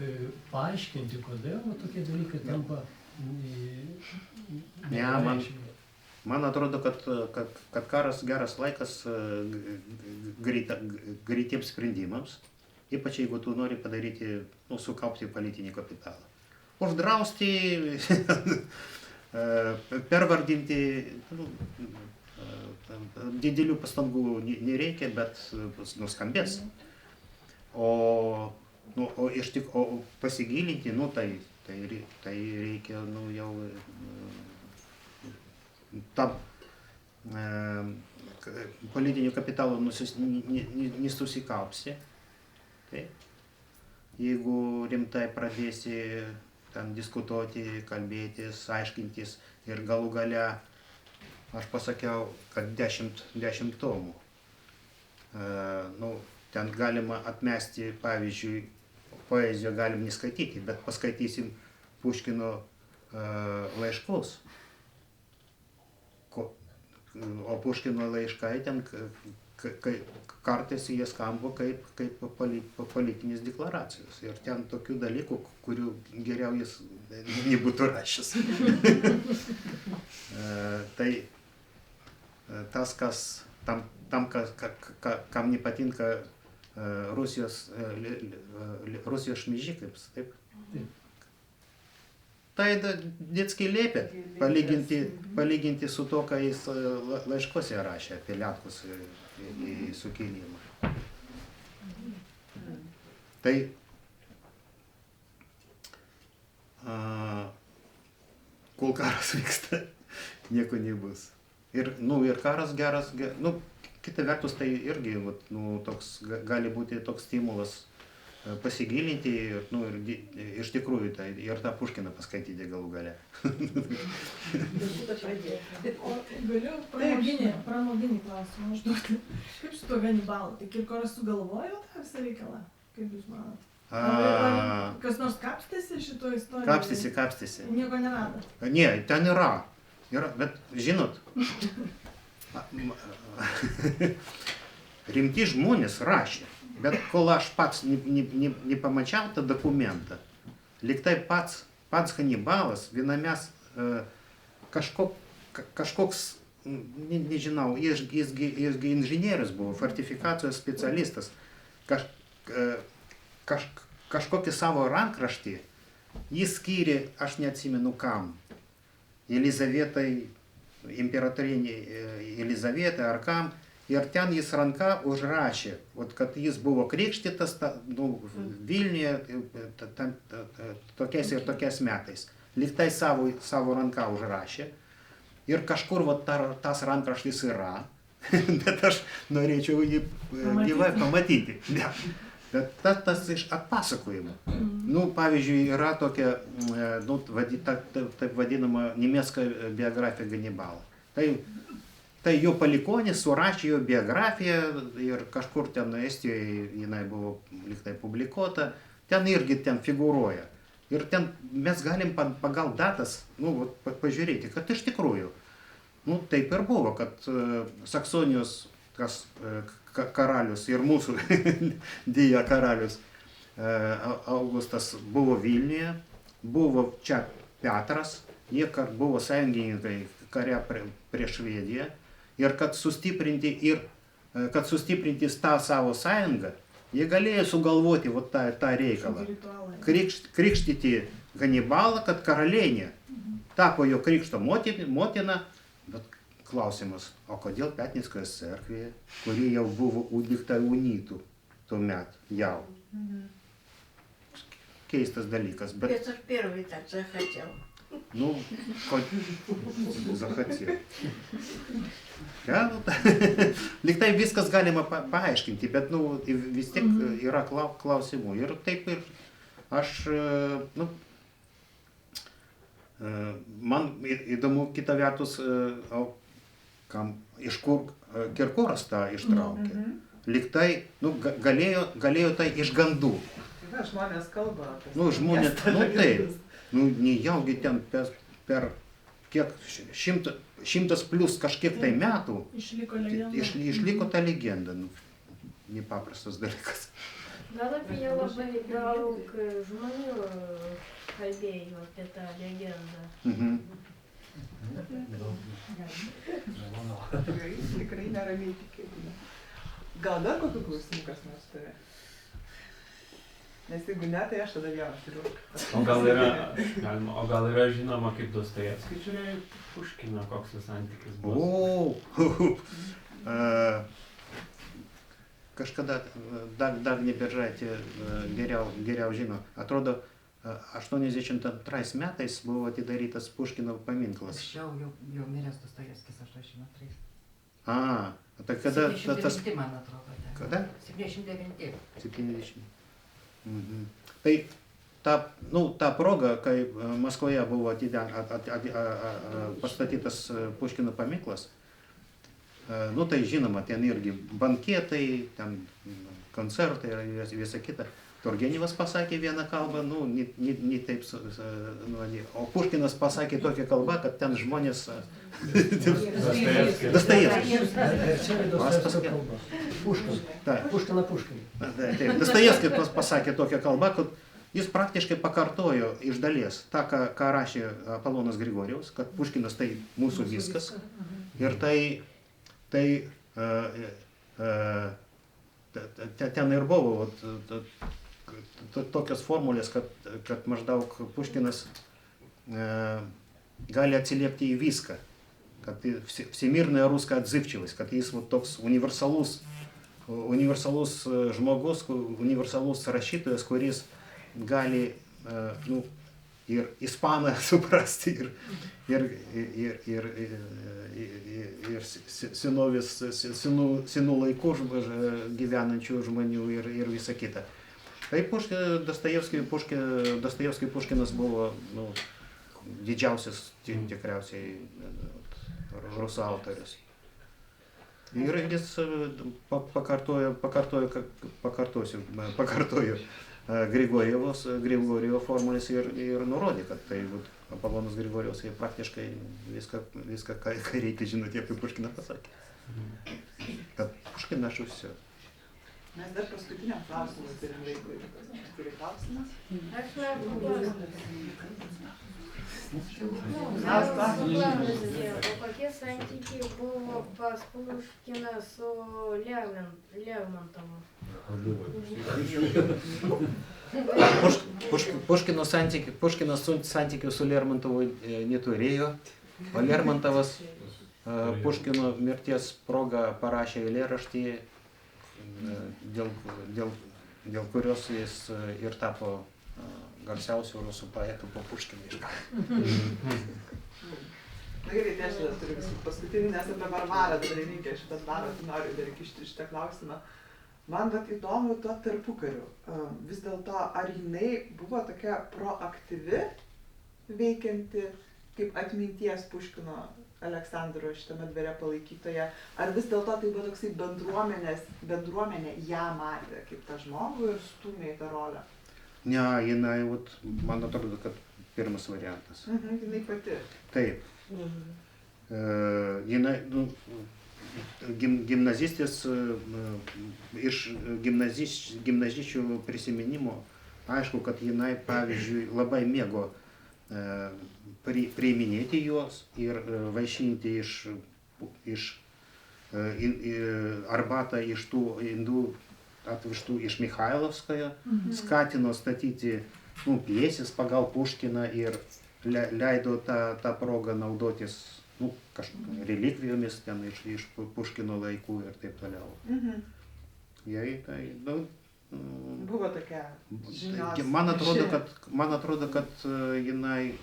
paaiškinti, kodėl tokie dalykai tampa nereikšmingi. Man atrodo, kad karas geras laikas greitiems sprendimams, ypač jeigu tu nori padaryti, sukaupti politinį kapitalą. uždrausti, pervardinti, didelių pastangų nereikia, bet nuskambės. O pasigilinti, tai reikia, jau tam politinio kapitalo nesusikaupsi. Jeigu rimtai pradėsi ten diskutuoti, kalbėtis, aiškintis ir galų gale, aš pasakiau, kad 10 tomų. Ten galima atmesti, pavyzdžiui, poeziją galim neskaityti, bet paskaitysim Puškino laiškus. O Puškino laiškai ten kartais jie skamba kaip politinės deklaracijos. Ir ten tokių dalykų, kurių geriau jis nebūtų rašęs. Tai tas, kas kam nepatinka Rusijos šmeižikai, taip? Tai Detskiai liepė palyginti su to, ką jis laiškose rašė apie Letkus į sukilimą. Tai kol karas vyksta, nieko nebus. Ir karas geras, kita vertus tai irgi toks, gali būti toks stimulas pasigilinti ir iš tikrųjų ir tą Puškiną paskaityti galų gale. O galiu pramoginį klausimą užduoti. Kaip su tuo Ganibalu? Tai Kirkoras sugalvojo tą visą reikalą? Kaip jūs manot? Kas nors kapstėsi šito istoriją? Kapstėsi. Nieko nerado? Ne, ten yra, bet žinot, rimti žmonės rašė. Bet kol aš pats nepamačiau tą dokumentą, lyg tai pats Hanibalas vienamės kažkoks, nežinau, jis inžinierius buvo, fortifikacijos specialistas, kažkokį savo rankraštį jis skyrė, aš neatsimenu kam, Elizavetai, imperatorienė Elizavetai ar kam. Ir ten jis ranka užrašė, kad jis buvo krikštytas Vilniuje tokiais ir tokiais metais. Lyg tai savo ranka užrašė. Ir kažkur tas rankraštis yra, bet aš norėčiau jį gyvai pamatyti. Bet tas iš atpasakojimo. Pavyzdžiui, yra tokia, taip vadinama nemecka biografija Ganibalo. Tai jo palikonis surašė jo biografiją ir kažkur ten Estijoje jinai buvo liktai publikuota, ten irgi figūruoja. Ir ten mes galim pagal datas pažiūrėti, kad iš tikrųjų, taip ir buvo, kad Saksonijos karalius ir mūsų dėja karalius Augustas buvo Vilniuje, buvo čia Petras, jie buvo sąjungininkai kare prieš Švediją. Ir kad sustiprinti tą savo sąjungą, jie galėjo sugalvoti tą reikalą. Krikštyti Ganibalą, kad karalienė tapo jo krikšto motina. Bet klausimas, o kodėl Petnickos cerkvėje, kuri jau buvo udikta unitų tuomet jau? Keistas dalykas. Петр Первый так захотел. Захотел. Lyg tai viskas galima paaiškinti, bet vis tiek yra klausimų. Ir taip ir aš, man įdomu kita vertus, iš kur Kirkoras tą ištraukė. Lyg tai, galėjo tai iš gandų. Žmonės kalba. Žmonės, taip. Nejaugi ten per kiek 100 plus kažkiek tai metų išliko ta legenda. Nepaprastas dalykas. Gal apie ją labai daug žmonių kalbėjo apie tą legendą. Tikrai neramiai tikėtina. Gal dar kokių klausimų kas nors turi? Nes jeigu ne, tai aš tada vieną turiu. O gal yra žinoma, kaip Dostojevskis žiūrėjo Puškiną, koks jų santykis buvo? Kažkada Dagnė Beržaitė geriau žino. Atrodo, 82 metais buvo atidarytas Puškino paminklas. Anksčiau jau miręs Dostojevskis 82. Tai kada... 79, man atrodo. Kada? 79. 70. Tai ta proga, kai Maskvoje buvo pastatytas Puškino paminklas, tai žinoma, ten irgi bankietai, ten koncertai ir visa kita. Turgenevas pasakė vieną kalbą, ne taip, o Puškinas pasakė tokią kalbą, kad ten žmonės... Dostojevskis. Dostojevskis pasakė tokią kalbą, kad jis praktiškai pakartojo iš dalies tą, ką rašė Apolonas Grigorjevas, kad Puškinas tai mūsų viskas. Ir ten ir buvo tokios formulės, kad maždaug Puškinas gali atsiliepti į viską, kad всемирная русская отзывчивость, kad jis toks universalus žmogus, universalus rašytojas, kuris gali ir ispaną suprasti, ir senų laikų gyvenančių žmonių ir visa kita. Tai Dostojevskis Puškinas buvo didžiausias tikriausiai rusų autorius. Ir jis pakartojo Grigorjevo formulės ir nurodė, kad tai Apolonas Grigorjevas praktiškai viską, ką reikia žinoti apie Puškiną pasakė. Kad Puškinas viso. Mes dar paskutiniam klausimui turim laiko. Turi klausimas? Aš noriu paklausti, o kokie santykiai buvo pas Puškiną su Lermontovu? Puškinas santykių su Lermontovu neturėjo, o Lermontovas Puškino mirties proga parašė eilėraštį, dėl kurios jis ir tapo garsiausių rusų poetų po Puškino. Na gerai, tai aš turiu visų paskutinį, nes apie Varvarą dar reikia šitą dvarą, tai noriu dar įkišti šitą klausimą. Man įdomu to tarpukariu. Vis dėlto, ar jinai buvo tokia proaktyvi, veikianti kaip atminties Puškino Aleksandro šitame dvare palaikytoje, ar vis dėlto tai buvo toksai bendruomenė ją matė kaip tą žmogų ir stūmė į tą rolę? Ne, jinai, man atrodo, kad pirmas variantas. Jinai pati. Taip. Jinai, gimnazistės, iš gimnazisčių prisiminimo, aišku, kad jinai, pavyzdžiui, labai mėgo priiminėti juos ir vaišinti arbatą iš tų indų atvežtų iš Mikhailovskojo, skatino statyti pjesės pagal Puškiną ir leido tą progą naudotis relikvijomis ten iš Puškino laikų ir taip toliau. Jai tai, buvo tokia žinios. Man atrodo, kad jinai,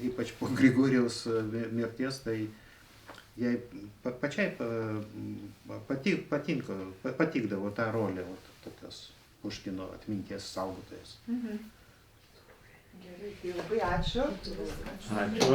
ypač po Grigorjevaus mirties, tai jai pačiai patikdavo tą rolę tokios Puškino atminties saugotojas. Gerai, tai labai ačiū. Ačiū.